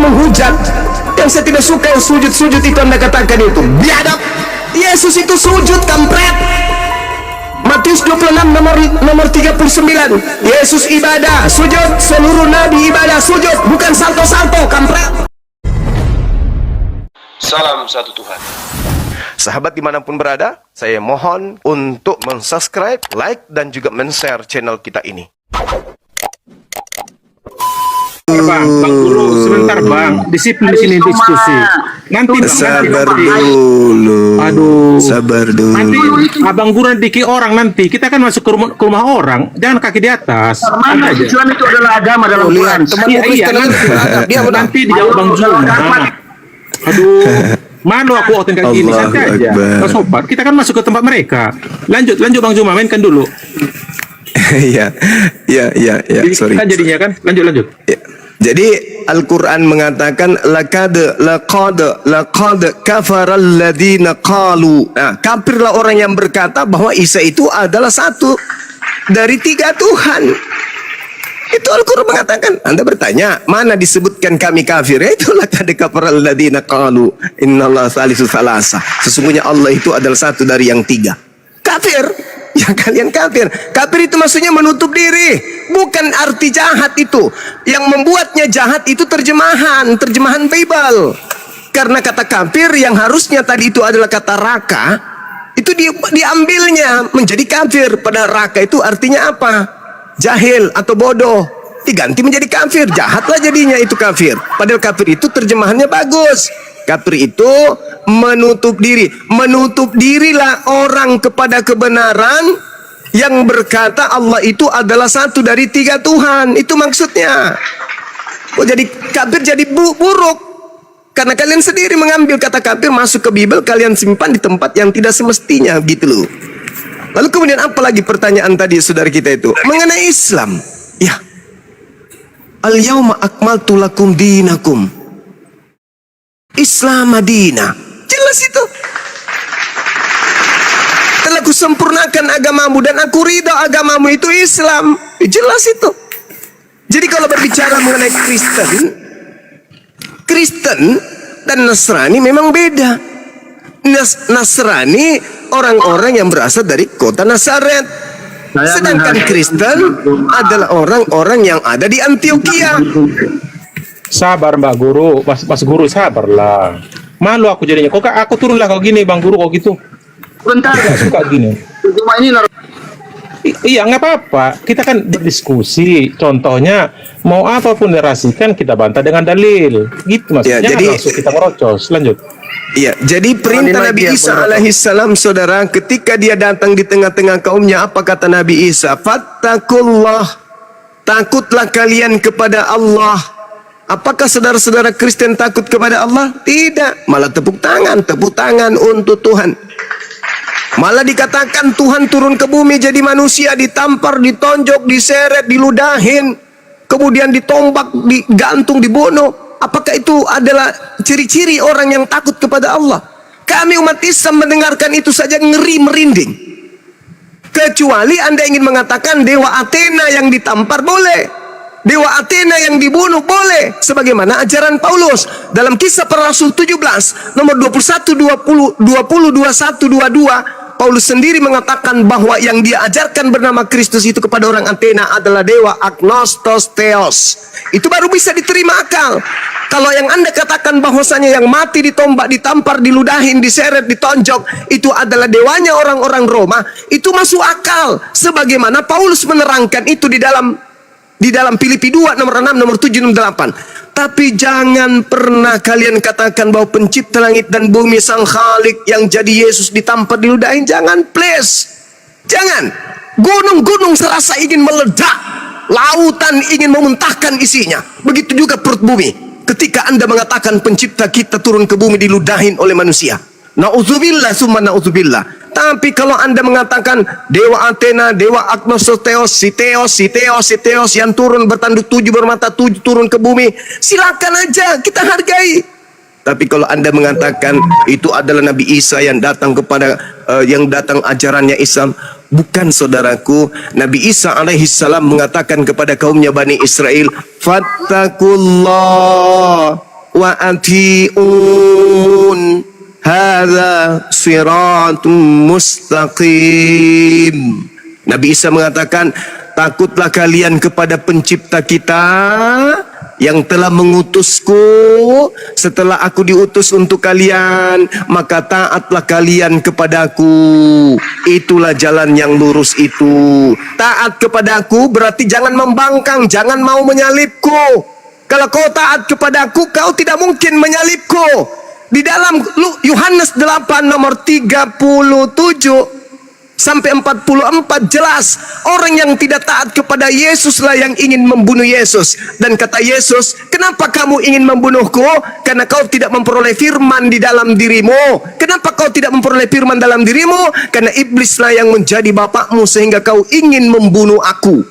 menghujat. Yang saya tidak suka yang sujud-sujud itu Anda katakan itu biadab. Yesus itu sujud, kampret. Matius 26 nomor 39. Yesus ibadah, sujud. Seluruh nabi ibadah, sujud. Bukan salto-salto, kampret. Salam satu Tuhan. Sahabat dimanapun berada, saya mohon untuk mensubscribe, like, dan juga men-share channel kita ini. Bang Guru, sebentar Bang, disiplin di sini diskusi. Nanti Bang, sabar nanti. dulu. Aduh, sabar dulu. nanti Abang Guru diki orang nanti. Kita kan masuk ke rumah orang, jangan kaki di atas. Mana tujuan itu adalah agama dalam Quran. Iya, nanti dijawab Bang Zul. Aduh, malu aku outing kayak gini, santai aja. Mas Sobat, kita kan masuk ke tempat mereka. Lanjut Bang Zuma, mainkan dulu. Iya, sorry. Kan jadinya kan, lanjut. Ya. Jadi Al-Quran mengatakan laqad kafaral ladina qalu. Nah, kafirlah orang yang berkata bahwa Isa itu adalah satu dari tiga Tuhan. Itu Al-Quran mengatakan. Anda bertanya, mana disebutkan kami kafir? Ya, itulah laqad kafaral ladina qalu innallaha salisu salasa. Sesungguhnya Allah itu adalah satu dari yang tiga. Kafir. Yang kalian kafir. Kafir itu maksudnya menutup diri. Bukan arti jahat itu. Yang membuatnya jahat itu terjemahan Bible. Karena kata kafir yang harusnya tadi itu adalah kata raka, itu diambilnya menjadi kafir. Pada raka itu artinya apa? Jahil atau bodoh. Diganti menjadi kafir. Jahatlah jadinya itu kafir. Padahal kafir itu terjemahannya bagus. Kafir itu menutup diri. Menutup dirilah orang kepada kebenaran yang berkata Allah itu adalah satu dari tiga Tuhan. Itu maksudnya. Oh, jadi kafir jadi buruk. Karena kalian sendiri mengambil kata kafir masuk ke Bible, kalian simpan di tempat yang tidak semestinya, gitu loh. Lalu kemudian apa lagi pertanyaan tadi saudara kita itu? Mengenai Islam. Ya. Al-yawma akmaltu lakum dinakum. Islam Madinah. Jelas itu. Telah kusempurnakan agamamu dan aku ridha agamamu itu Islam. Jelas itu. Jadi kalau berbicara mengenai Kristen dan Nasrani memang beda. Nasrani orang-orang yang berasal dari kota Nazaret. Sedangkan Kristen adalah orang-orang yang ada di Antioquia. Sabar Mbak Guru, Mas Guru sabarlah. Malu aku jadinya. Kok aku turunlah kau gini Bang Guru kok gitu. Bentar. Gak suka gini. Cuma ini Iya nggak apa-apa. Kita kan berdiskusi. Contohnya mau apapun dirasikan kita bantah dengan dalil. Gitu Mas. Ya, Jangan jadi langsung kita merocos. Lanjut. Iya, jadi perintah Nabi Isa alaihissalam, saudara, ketika dia datang di tengah-tengah kaumnya, apa kata Nabi Isa? Fattakullah, takutlah kalian kepada Allah. Apakah saudara-saudara Kristen takut kepada Allah? Tidak, malah tepuk tangan untuk Tuhan. Malah dikatakan Tuhan turun ke bumi jadi manusia, ditampar, ditonjok, diseret, diludahin, kemudian ditombak, digantung, dibunuh. Apakah itu adalah ciri-ciri orang yang takut kepada Allah? Kami umat Islam mendengarkan itu saja ngeri merinding. Kecuali Anda ingin mengatakan dewa Athena yang ditampar boleh. Dewa Athena yang dibunuh boleh, sebagaimana ajaran Paulus dalam Kisah Para Rasul 17 nomor 21, 20, 21, 22. Paulus sendiri mengatakan bahwa yang dia ajarkan bernama Kristus itu kepada orang Athena adalah dewa Agnostos Theos. Itu baru bisa diterima akal. Kalau yang Anda katakan bahwasanya yang mati ditombak, ditampar, diludahin, diseret, ditonjok itu adalah dewanya orang-orang Roma, itu masuk akal. Sebagaimana Paulus menerangkan itu di dalam Filipi 2 nomor 6 nomor 7 nomor 8. Tapi jangan pernah kalian katakan bahwa pencipta langit dan bumi sang Khalik yang jadi Yesus ditampar diludahin. Jangan, please. Jangan. Gunung-gunung serasa ingin meledak, lautan ingin memuntahkan isinya. Begitu juga perut bumi. Ketika Anda mengatakan pencipta kita turun ke bumi diludahin oleh manusia. Na'udzubillah summa na'udzubillah. Tapi kalau Anda mengatakan dewa Athena, dewa Agnostos Theos, si Theos yang turun bertanduk 7 bermata 7 turun ke bumi, silakan aja, kita hargai. Tapi kalau Anda mengatakan itu adalah Nabi Isa yang datang kepada yang datang ajarannya Islam, bukan saudaraku. Nabi Isa alaihissalam mengatakan kepada kaumnya Bani Israel, fattakullah, wa ati'un hadza siratum mustaqim. Nabi Isa mengatakan, takutlah kalian kepada pencipta kita yang telah mengutusku. Setelah aku diutus untuk kalian, maka taatlah kalian kepadaku. Itulah jalan yang lurus itu. Taat kepadaku berarti jangan membangkang, jangan mau menyalibku. Kalau kau taat kepadaku, kau tidak mungkin menyalibku. Di dalam Yohanes 8 nomor 37 sampai 44 jelas, orang yang tidak taat kepada Yesuslah yang ingin membunuh Yesus. Dan kata Yesus, kenapa kamu ingin membunuhku? Karena kau tidak memperoleh firman di dalam dirimu. Kenapa kau tidak memperoleh firman dalam dirimu? Karena iblislah yang menjadi bapakmu sehingga kau ingin membunuh aku.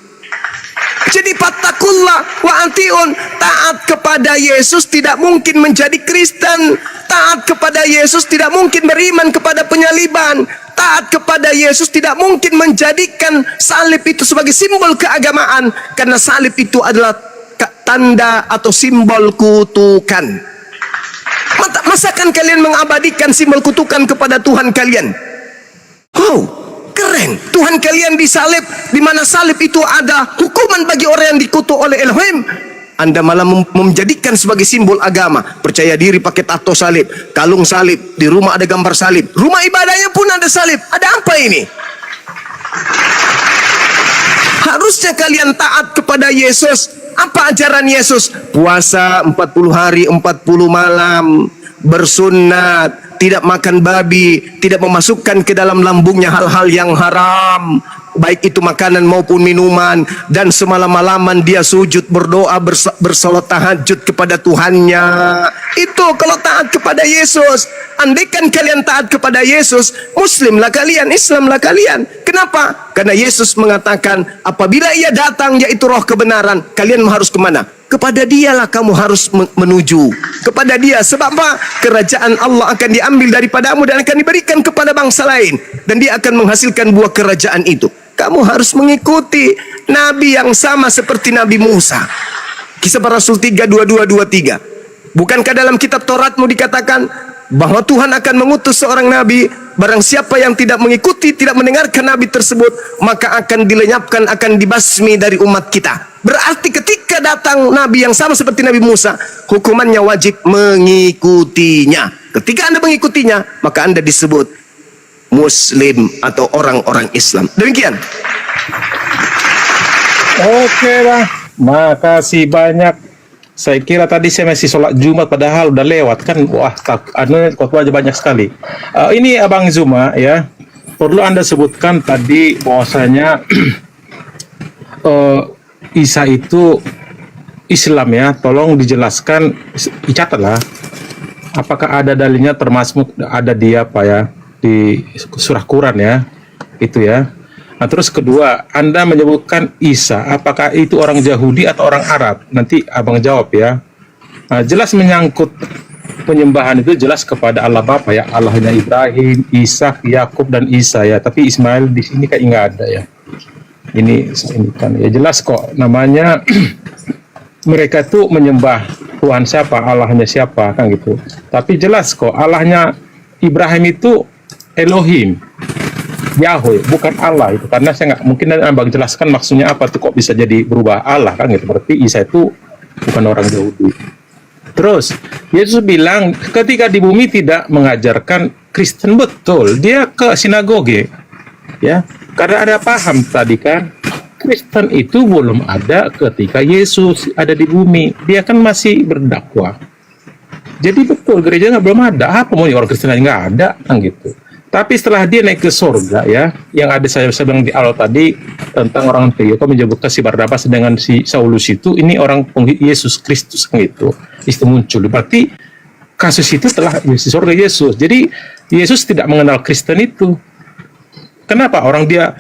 Jadi fattakullah wa atiun, taat kepada Yesus tidak mungkin menjadi Kristen. Taat kepada Yesus tidak mungkin beriman kepada penyaliban. Taat kepada Yesus tidak mungkin menjadikan salib itu sebagai simbol keagamaan, karena salib itu adalah tanda atau simbol kutukan. Masakan kalian mengabadikan simbol kutukan kepada Tuhan kalian? Oh, keren. Tuhan kalian disalib, di mana salib itu ada hukuman bagi orang yang dikutuk oleh Elohim. Anda malah menjadikan sebagai simbol agama. Percaya diri pakai tato salib, kalung salib, di rumah ada gambar salib, rumah ibadahnya pun ada salib. Ada apa ini? Harusnya kalian taat kepada Yesus. Apa ajaran Yesus? Puasa 40 hari 40 malam, bersunat, tidak makan babi, tidak memasukkan ke dalam lambungnya hal-hal yang haram, baik itu makanan maupun minuman, dan semalam-malaman dia sujud berdoa bersolat tahajud kepada Tuhannya. Itu kalau taat kepada Yesus. Andaikan kalian taat kepada Yesus, Muslimlah kalian, Islamlah kalian. Kenapa? Karena Yesus mengatakan, apabila ia datang, yaitu roh kebenaran, kalian harus kemana? Kepada dialah kamu harus menuju. Kepada dia. Sebab apa? Kerajaan Allah akan diambil daripadamu dan akan diberikan kepada bangsa lain. Dan dia akan menghasilkan buah kerajaan itu. Kamu harus mengikuti Nabi yang sama seperti Nabi Musa. Kisah Para Rasul 3:22-23. Bukankah dalam kitab Tauratmu dikatakan bahwa Tuhan akan mengutus seorang Nabi? Barang siapa yang tidak mengikuti, tidak mendengarkan Nabi tersebut, maka akan dilenyapkan, akan dibasmi dari umat kita. Berarti ketika datang Nabi yang sama seperti Nabi Musa, hukumannya wajib mengikutinya. Ketika Anda mengikutinya, maka Anda disebut Muslim atau orang-orang Islam. Demikian. Oke Bang, makasih banyak. Saya kira tadi saya masih sholat Jumat, padahal udah lewat kan. Wah, khotbah aja banyak sekali. Ini Abang Zuma ya, perlu Anda sebutkan tadi bahwasanya Isa itu Islam ya. Tolong dijelaskan, dicatatlah. Apakah ada dalilnya, termasuk ada dia apa ya di surah Quran ya, itu ya. Nah, terus kedua, Anda menyebutkan Isa, apakah itu orang Yahudi atau orang Arab? Nanti Abang jawab ya. Nah, jelas menyangkut penyembahan itu jelas kepada Allah Bapa ya, Allahnya Ibrahim, Ishak, Yakub dan Isa ya. Tapi Ismail di sini kayak nggak ada ya. Ini kan ya jelas kok namanya mereka tuh menyembah Tuhan siapa, Allahnya siapa kan gitu. Tapi jelas kok Allahnya Ibrahim itu Elohim, Yahweh, bukan Allah itu. Karena saya nggak mungkin Abang jelaskan maksudnya apa tuh kok bisa jadi berubah Allah kan gitu. Berarti Isa itu bukan orang Yahudi. Terus Yesus bilang ketika di bumi tidak mengajarkan Kristen, betul. Dia ke sinagoge ya. Karena ada paham tadi kan, Kristen itu belum ada ketika Yesus ada di bumi. Dia kan masih berdakwah. Jadi betul gerejanya belum ada. Apa mau orang Kristen nggak ada kan gitu. Tapi setelah dia naik ke surga ya, yang ada saya bilang di awal tadi tentang orang Antioquia menyebutkan si Barnabas dengan si Saulus itu, ini orang Yesus Kristus kan gitu. Itu muncul. Berarti kasus itu telah di surga Yesus. Jadi Yesus tidak mengenal Kristen itu. Kenapa? Orang dia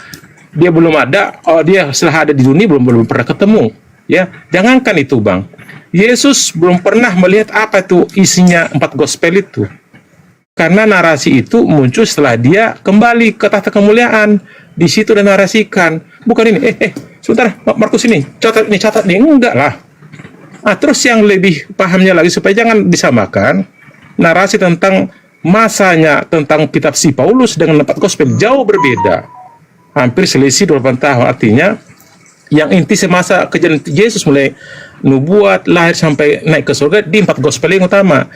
belum ada, dia setelah ada di dunia belum pernah ketemu. Ya, jangankan itu Bang. Yesus belum pernah melihat apa itu isinya 4 gospel itu. Karena narasi itu muncul setelah dia kembali ke tahta kemuliaan. Di situ dia narasikan. Bukan ini, sebentar, Markus ini, catat nih, enggak lah. Terus yang lebih pahamnya lagi supaya jangan disamakan narasi tentang masanya tentang kitab si Paulus dengan 4 gospel jauh berbeda. Hampir selisih 8 tahun. Artinya yang inti semasa kejadian Yesus mulai nubuat, lahir sampai naik ke surga di 4 gospel yang utama.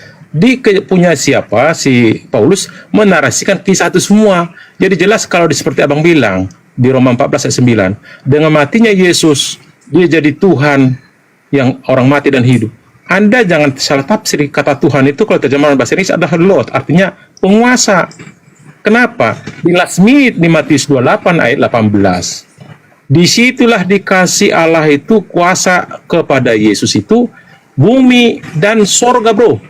Punya siapa si Paulus menarasikan kisah itu semua. Jadi jelas kalau seperti abang bilang di Roma 14 ayat 9, dengan matinya Yesus dia jadi Tuhan yang orang mati dan hidup. Anda jangan salah tafsir kata Tuhan itu kalau terjemahan bahasa Inggris adalah Lord, artinya penguasa. Kenapa? Di last minute di Matius 28 ayat 18. Disitulah dikasih Allah itu kuasa kepada Yesus itu bumi dan sorga, bro.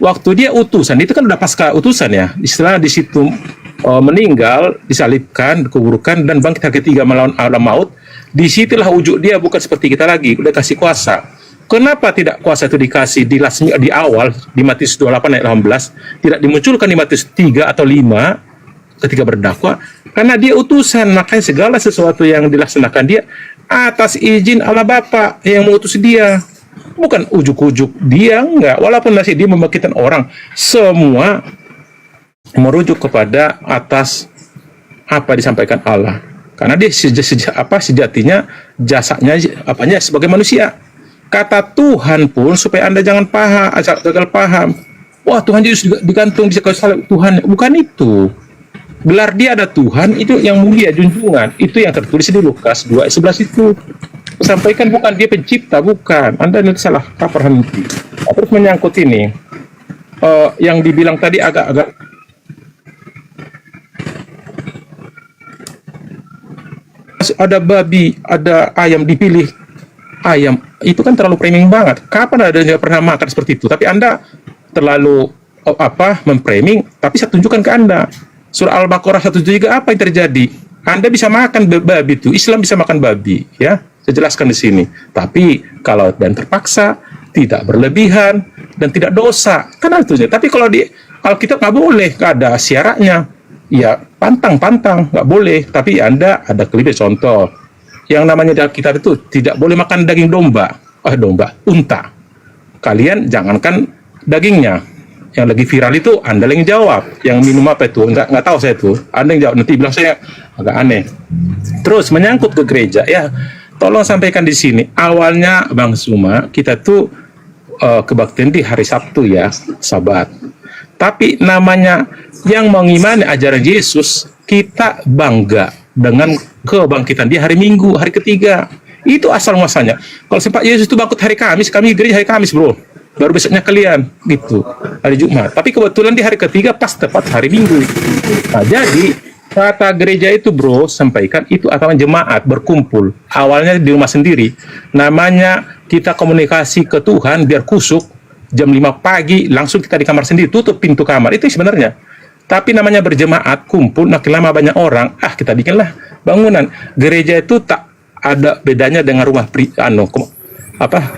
Waktu dia utusan, itu kan udah pasca utusan ya. Istilah di situ meninggal, disalibkan, dikuburkan dan bangkit hari ketiga melawan alam maut. Disitulah wujud dia bukan seperti kita lagi, udah kasih kuasa. Kenapa tidak kuasa itu dikasih di awal di Matius 28 ayat 18, tidak dimunculkan di Matius 3 atau 5 ketika berdakwah? Karena dia utusan, makanya segala sesuatu yang dilaksanakan dia atas izin Allah Bapa yang mengutus dia. Bukan ujuk-ujuk dia, enggak. Walaupun masih dia membangkitkan orang, semua merujuk kepada atas apa disampaikan Allah. Karena dia sejatinya jasanya apanya sebagai manusia. Kata Tuhan pun supaya Anda jangan gagal paham. Wah, Tuhan Yesus digantung di salib Tuhan. Bukan itu. Gelar dia ada Tuhan, itu yang mulia, junjungan. Itu yang tertulis di Lukas 2 ayat 11 itu. Sampaikan bukan dia pencipta, bukan. Anda nanti salah kaprah nanti. Terus menyangkut ini, yang dibilang tadi agak-agak ada babi, ada ayam dipilih. Ayam itu kan terlalu framing banget. Kapan ada yang pernah makan seperti itu? Tapi Anda terlalu memframing. Tapi saya tunjukkan ke Anda surah Al-Baqarah 173 apa yang terjadi. Anda bisa makan babi itu. Islam bisa makan babi, ya. Saya jelaskan di sini. Tapi kalau dan terpaksa, tidak berlebihan dan tidak dosa. Kan itu. Tapi kalau di Alkitab nggak boleh, nggak ada syaratnya. Ya pantang, nggak boleh. Tapi Anda ada kelebihan. Contoh, yang namanya di Alkitab itu tidak boleh makan daging domba, unta. Kalian jangankan dagingnya. Yang lagi viral itu Anda yang jawab. Yang minum apa itu? Nggak tahu saya itu. Anda yang jawab. Nanti bilang saya agak aneh. Terus menyangkut ke gereja, ya tolong sampaikan di sini. Awalnya Bang Suma, kita tuh kebaktian di hari Sabtu ya, Sabat. Tapi namanya yang mengimani ajaran Yesus, kita bangga dengan kebangkitan dia hari Minggu, hari ketiga. Itu asal muasalnya. Kalau sempat Yesus itu bangkit hari Kamis, kami gereja hari Kamis, bro. Baru besoknya kalian, gitu. Hari Jumat. Tapi kebetulan di hari ketiga pas tepat hari Minggu. Nah, jadi kata gereja itu, bro, sampaikan itu atau jemaat berkumpul. Awalnya di rumah sendiri. Namanya kita komunikasi ke Tuhan biar kusuk. Jam 5 pagi langsung kita di kamar sendiri, tutup pintu kamar. Itu sebenarnya. Tapi namanya berjemaat, kumpul, makin lama banyak orang, kita bikinlah bangunan. Gereja itu tak ada bedanya dengan rumah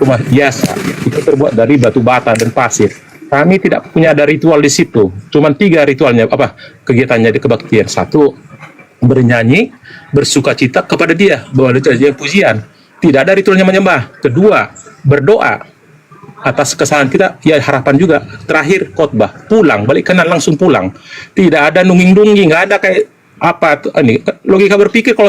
rumah biasa. Itu terbuat dari batu bata dan pasir. Kami tidak punya ada ritual di situ. Cuman 3 ritualnya, kegiatannya di kebaktian. 1, bernyanyi, bersukacita kepada dia, bahwa ada pujian. Tidak ada ritualnya menyembah. 2, berdoa atas kesalahan kita, ya harapan juga. Terakhir khotbah, pulang, balik kanan langsung pulang. Tidak ada nungging-nungging, nggak ada kayak ini logika berpikir kalau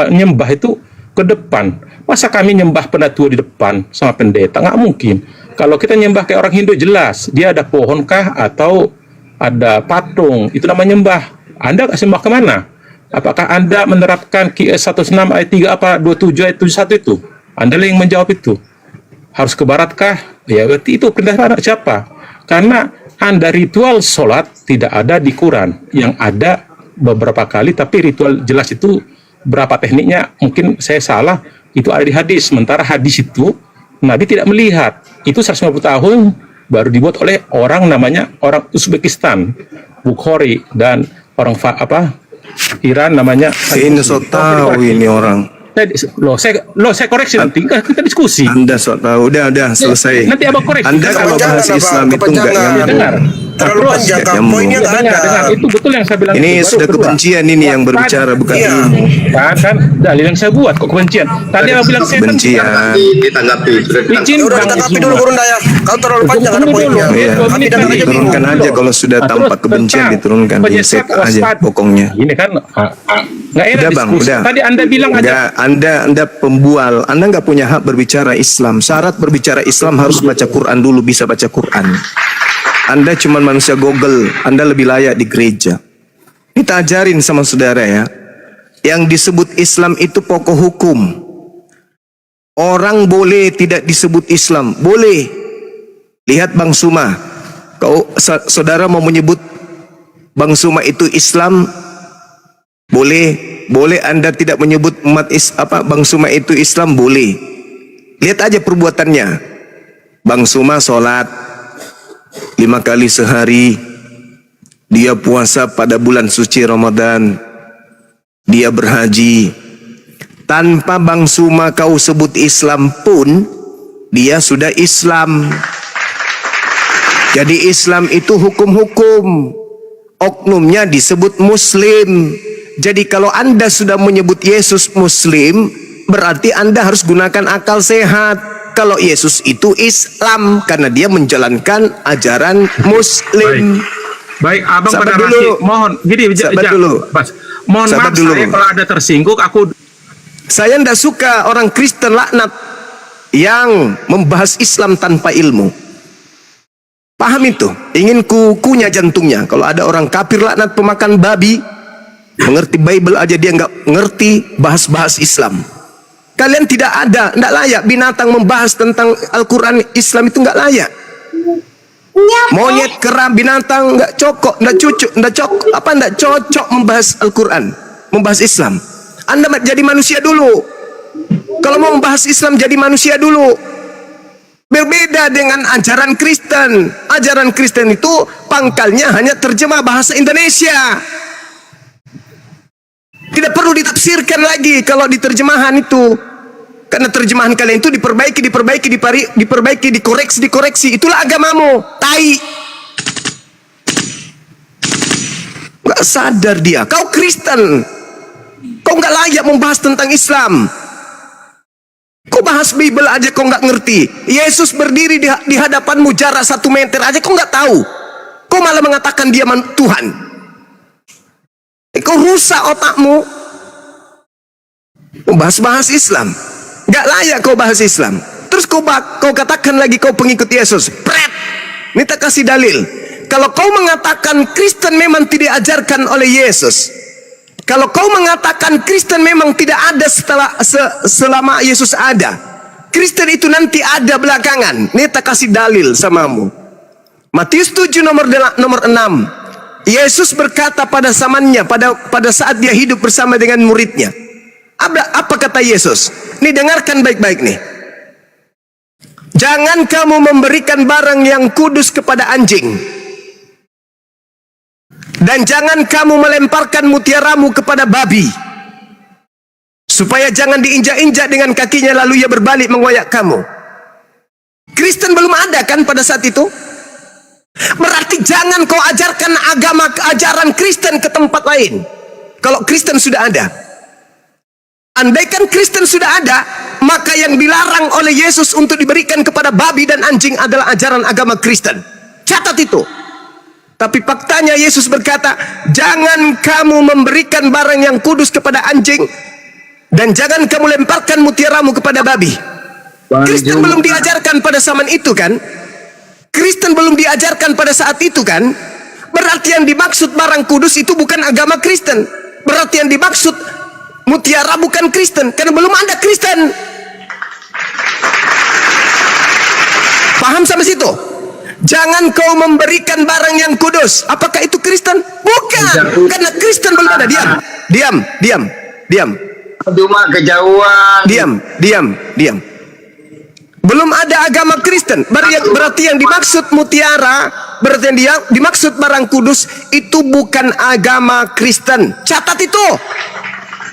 nyembah itu ke depan. Masa kami nyembah penatua di depan sama pendeta? Nggak mungkin. Kalau kita nyembah kayak orang Hindu jelas, dia ada pohon kah atau ada patung, itu namanya nyembah. Anda sembah kemana? Apakah Anda menerapkan QS 16 ayat 3 27 ayat 71 itu? Anda yang menjawab itu. Harus ke barat kah? Ya berarti itu perintah siapa? Karena Anda ritual sholat tidak ada di Quran. Yang ada beberapa kali, tapi ritual jelas itu berapa tekniknya, mungkin saya salah, itu ada di hadis. Sementara hadis itu Nabi tidak melihat. Itu 150 tahun baru dibuat oleh orang namanya orang Uzbekistan, Bukhari, dan orang Iran namanya. Ini so tahu ini orang. Saya koreksi nanti, kita diskusi. Anda so tahu, udah selesai. Nanti abang koreksi. Anda kalau bahas Islam itu enggak dengar. terlalu terus, panjang. ya, Poinnya nggak ada. dengar, itu betul yang saya bilang. Ini itu. Baru sudah kedua. kebencian ini yang berbicara, bukan Iya. ilmu. Kan dalil yang saya buat kok kebencian. Tadi yang bilang setan. Kebencian. Ditanggapi, sudah ditanggapi. Izin Ya udah Bang ditanggapi Zuma. dulu Gurun Daya. Kau terlalu panjang ada Tunggu poinnya. dulu. Iya, Kami dan aja bingung. diturunkan aja kalau sudah Nah, tampak terus kebencian, tentang diturunkan, penyesak diset aja waspada. pokoknya. Ini kan nggak enak Udah bang, diskusi. udah. Tadi Anda bilang aja Enggak, Anda pembual, Anda nggak punya hak berbicara Islam. Syarat berbicara Islam harus baca Quran dulu, bisa baca Quran. Anda cuma manusia Google, Anda lebih layak di gereja. Kita ajarin sama saudara ya, yang disebut Islam itu pokok hukum. Orang boleh tidak disebut Islam, boleh. Lihat Bang Suma, saudara mau menyebut Bang Suma itu Islam, boleh Anda tidak menyebut Bang Suma itu Islam, boleh. Lihat aja perbuatannya. Bang Suma sholat 5 kali sehari, dia puasa pada bulan suci Ramadan, dia berhaji. Tanpa Bang Suma kau sebut Islam pun, dia sudah Islam. Jadi Islam itu hukum-hukum, oknumnya disebut Muslim. Jadi kalau Anda sudah menyebut Yesus Muslim, berarti Anda harus gunakan akal sehat. Kalau Yesus itu Islam, karena dia menjalankan ajaran Muslim. baik, Abang Sabar pada dulu. mohon gini Sabar dulu. Pas. Mohon Sabar maaf dulu. saya kalau ada tersinggung aku Saya tidak suka orang Kristen laknat yang membahas Islam tanpa ilmu. Paham itu? Ingin kunyah jantungnya. Kalau ada orang kafir laknat pemakan babi, mengerti Bible aja dia nggak ngerti, bahas-bahas Islam. Kalian tidak layak binatang membahas tentang Al-Quran. Islam itu nggak layak. Monyet, kera, binatang nggak cocok membahas Al-Quran, membahas Islam. Anda jadi manusia dulu. Kalau mau membahas Islam, jadi manusia dulu. Berbeda dengan ajaran Kristen. Ajaran Kristen itu pangkalnya hanya terjemah bahasa Indonesia. Tidak perlu ditafsirkan lagi kalau diterjemahan itu. Karena terjemahan kalian itu diperbaiki, dikoreksi. Itulah agamamu. Tai. Gak sadar dia. Kau Kristen. Kau nggak layak membahas tentang Islam. Kau bahas Bible aja kau nggak ngerti. Yesus berdiri di hadapanmu jarak 1 meter aja kau nggak tahu. Kau malah mengatakan dia Tuhan. Kau rusak otakmu. Membahas Islam. Nggak layak kau bahas Islam. Terus kau katakan lagi kau pengikut Yesus. Pret. Ini tak kasih dalil. Kalau kau mengatakan Kristen memang tidak diajarkan oleh Yesus. Kalau kau mengatakan Kristen memang tidak ada selama Yesus ada. Kristen itu nanti ada belakangan. Ini tak kasih dalil samamu. Matius 7 nomor 6. Yesus berkata pada zamannya, pada saat dia hidup bersama dengan muridnya. Apa kata Yesus? Ini dengarkan baik-baik nih. Jangan kamu memberikan barang yang kudus kepada anjing. Dan jangan kamu melemparkan mutiaramu kepada babi, supaya jangan diinjak-injak dengan kakinya lalu ia berbalik mengoyak kamu. Kristen belum ada kan pada saat itu? Berarti jangan kau ajarkan ajaran Kristen ke tempat lain. Kalau Kristen sudah ada. Andaikan Kristen sudah ada, maka yang dilarang oleh Yesus untuk diberikan kepada babi dan anjing adalah ajaran agama Kristen. Catat itu. Tapi faktanya Yesus berkata, jangan kamu memberikan barang yang kudus kepada anjing, dan jangan kamu lemparkan mutiaramu kepada babi. Kristen belum diajarkan pada zaman itu kan? Kristen belum diajarkan pada saat itu kan? Berarti yang dimaksud barang kudus itu bukan agama Kristen. Berarti yang dimaksud mutiara bukan Kristen, karena belum ada Kristen. Paham sampai situ? Jangan kau memberikan barang yang kudus. Apakah itu Kristen? Bukan. Karena Kristen belum ada. Diam. Cuma kejauhan. Diam. Belum ada agama Kristen. Berarti yang dimaksud mutiara, berarti yang dimaksud barang kudus itu bukan agama Kristen. Catat itu.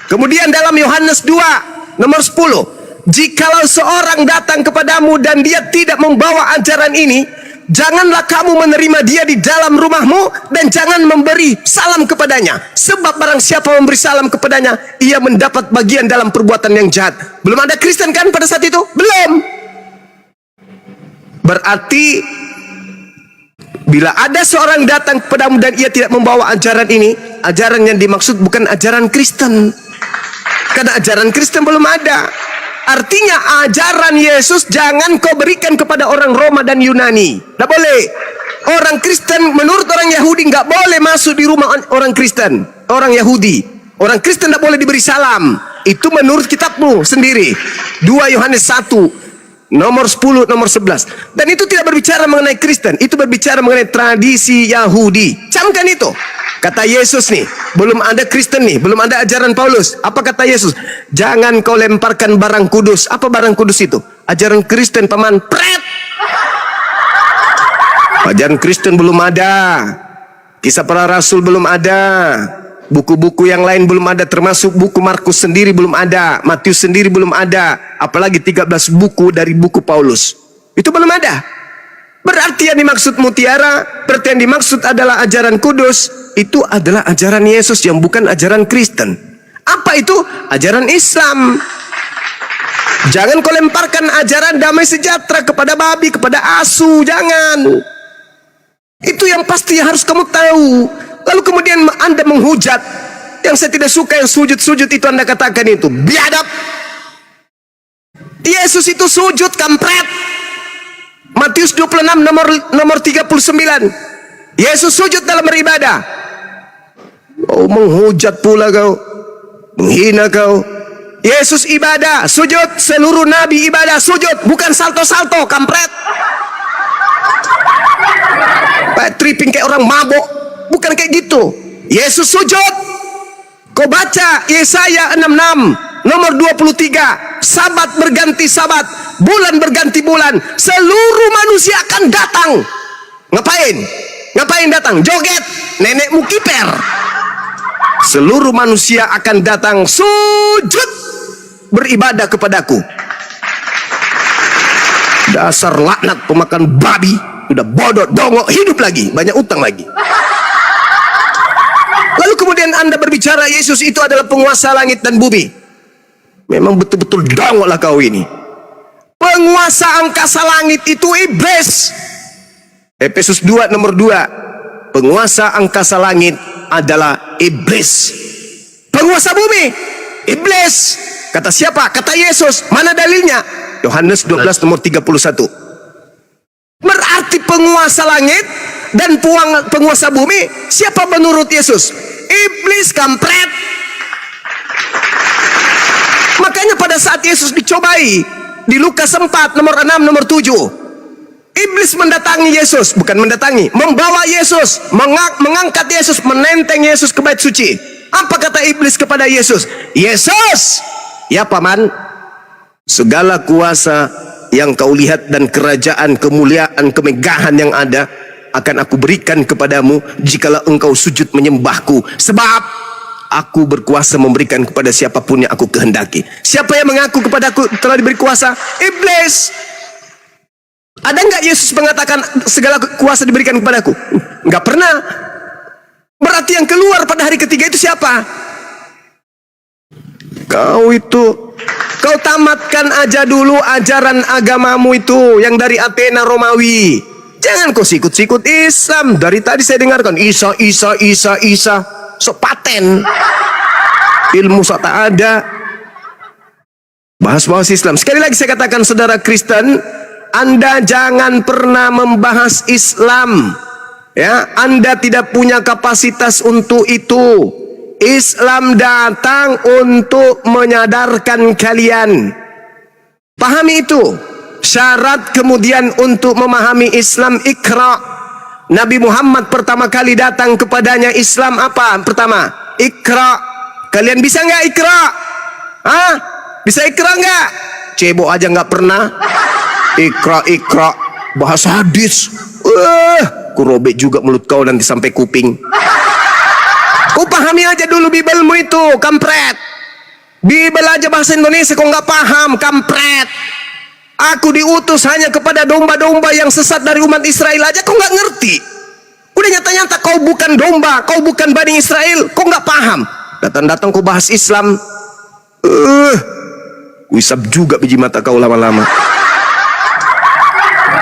Kemudian dalam Yohanes 2 nomor 10, jikalau seorang datang kepadamu dan dia tidak membawa ajaran ini, janganlah kamu menerima dia di dalam rumahmu dan jangan memberi salam kepadanya. Sebab barang siapa memberi salam kepadanya, ia mendapat bagian dalam perbuatan yang jahat. Belum ada Kristen kan pada saat itu? Belum. Berarti bila ada seorang datang kepadamu dan ia tidak membawa ajaran ini, ajaran yang dimaksud bukan ajaran Kristen. Karena ajaran Kristen belum ada. Artinya ajaran Yesus jangan kau berikan kepada orang Roma dan Yunani. Tidak boleh. Orang Kristen menurut orang Yahudi nggak boleh masuk di rumah orang Kristen, orang Yahudi. Orang Kristen tidak boleh diberi salam. Itu menurut kitabmu sendiri. 2 Yohanes 1 nomor 10, nomor 11. Dan itu tidak berbicara mengenai Kristen, itu berbicara mengenai tradisi Yahudi. Camkan itu. Kata Yesus nih, belum ada Kristen nih, belum ada ajaran Paulus. Apa kata Yesus? Jangan kau lemparkan barang kudus. Apa barang kudus itu? Ajaran Kristen, paman. Pret! Ajaran Kristen belum ada. Kisah para Rasul belum ada. Buku-buku yang lain belum ada, termasuk buku Markus sendiri belum ada, Matius sendiri belum ada, apalagi 13 buku dari buku Paulus. Itu belum ada. Berarti yang dimaksud mutiara, berarti yang dimaksud adalah ajaran kudus, itu adalah ajaran Yesus yang bukan ajaran Kristen. Apa itu? Ajaran Islam. Jangan kau lemparkan ajaran damai sejahtera kepada babi, kepada asu, jangan. Itu yang pasti harus kamu tahu. Lalu kemudian Anda menghujat, yang saya tidak suka yang sujud-sujud itu Anda katakan itu biadab. Yesus itu sujud, kampret. Matius 26 nomor 39. Yesus sujud dalam beribadah. Oh, menghujat pula kau, menghina kau. Yesus ibadah, sujud. Seluruh nabi ibadah, sujud. Bukan salto-salto, kampret. Tripping kayak orang mabuk. Bukan kayak gitu. Yesus sujud. Kau baca Yesaya 66 nomor 23. Sabat berganti sabat, bulan berganti bulan, seluruh manusia akan datang. Ngapain? Ngapain datang? Joget, nenekmu kiper. Seluruh manusia akan datang sujud beribadah kepadaku. Dasar laknat pemakan babi. Udah bodoh, dongok, hidup lagi, banyak utang lagi. Lalu kemudian Anda berbicara Yesus itu adalah penguasa langit dan bumi. Memang betul-betul dongoklah kau ini. Penguasa angkasa langit itu iblis. Efesus 2 nomor 2. Penguasa angkasa langit adalah iblis. Penguasa bumi, iblis. Kata siapa? Kata Yesus. Mana dalilnya? Yohanes 12 nomor 31. Berarti penguasa langit dan penguasa bumi siapa menurut Yesus? Iblis, kampret. Makanya pada saat Yesus dicobai di Lukas 4 nomor 6 nomor 7, iblis mendatangi Yesus, bukan mendatangi, membawa Yesus, mengangkat Yesus, menenteng Yesus ke bait suci. Apa kata iblis kepada Yesus? Yesus, ya paman, segala kuasa yang kau lihat dan kerajaan, kemuliaan, kemegahan yang ada akan aku berikan kepadamu jikalau engkau sujud menyembahku, sebab aku berkuasa memberikan kepada siapapun yang aku kehendaki. Siapa yang mengaku kepadaku telah diberi kuasa? Iblis. Ada enggak Yesus mengatakan segala kuasa diberikan kepadaku? Enggak pernah. Berarti yang keluar pada hari ketiga itu siapa? Kau itu. Kau tamatkan aja dulu ajaran agamamu itu yang dari Athena Romawi. Jangan kau sikut-sikut Islam. Dari tadi saya dengarkan Isa. So paten. Ilmu so tak ada. Bahas-bahas Islam. Sekali lagi saya katakan saudara Kristen, Anda jangan pernah membahas Islam. Ya, Anda tidak punya kapasitas untuk itu. Islam datang untuk menyadarkan kalian. Pahami itu. Syarat kemudian untuk memahami Islam, Iqra. Nabi Muhammad pertama kali datang kepadanya Islam apa? Pertama, Iqra. Kalian bisa nggak Iqra? Hah? Bisa Iqra nggak? Cebok aja nggak pernah. Iqra. Bahasa hadis. Ku robek juga mulut kau nanti sampai kuping. Kau pahami aja dulu Bibelmu itu, kampret. Bibel aja bahasa Indonesia kau nggak paham, kampret. Aku diutus hanya kepada domba-domba yang sesat dari umat Israel aja kau nggak ngerti. Udah nyata-nyata kau bukan domba, kau bukan Bani Israel, kau nggak paham. Datang-datang kau bahas Islam. Wisap juga biji mata kau lama-lama.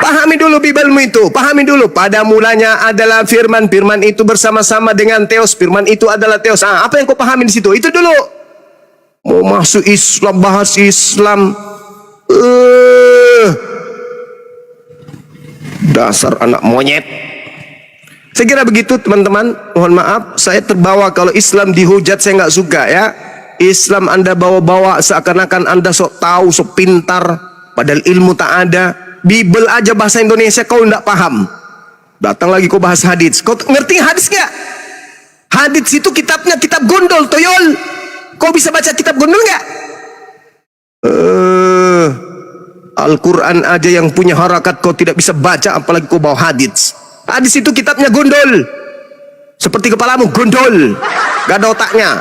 Pahami dulu Bibelmu itu, pahami dulu. Pada mulanya adalah firman, firman itu bersama-sama dengan Theos, firman itu adalah Theos. Apa yang kau pahami di situ? Itu dulu. Mau masuk Islam, bahas Islam. Dasar anak monyet. Saya kira begitu teman-teman. Mohon maaf, saya terbawa kalau Islam dihujat, saya nggak suka ya. Islam Anda bawa-bawa seakan-akan Anda sok tahu, sok pintar, padahal ilmu tak ada. Bibel aja bahasa Indonesia kau nggak paham. Datang lagi kau bahas hadits. Kau ngerti hadits nggak? Hadits itu kitabnya kitab gondol, toyol. Kau bisa baca kitab gondol nggak? Al-Quran aja yang punya harakat kau tidak bisa baca, apalagi kau bawa hadits. Hadits itu kitabnya gondol. Seperti kepalamu gondol, gak ada otaknya.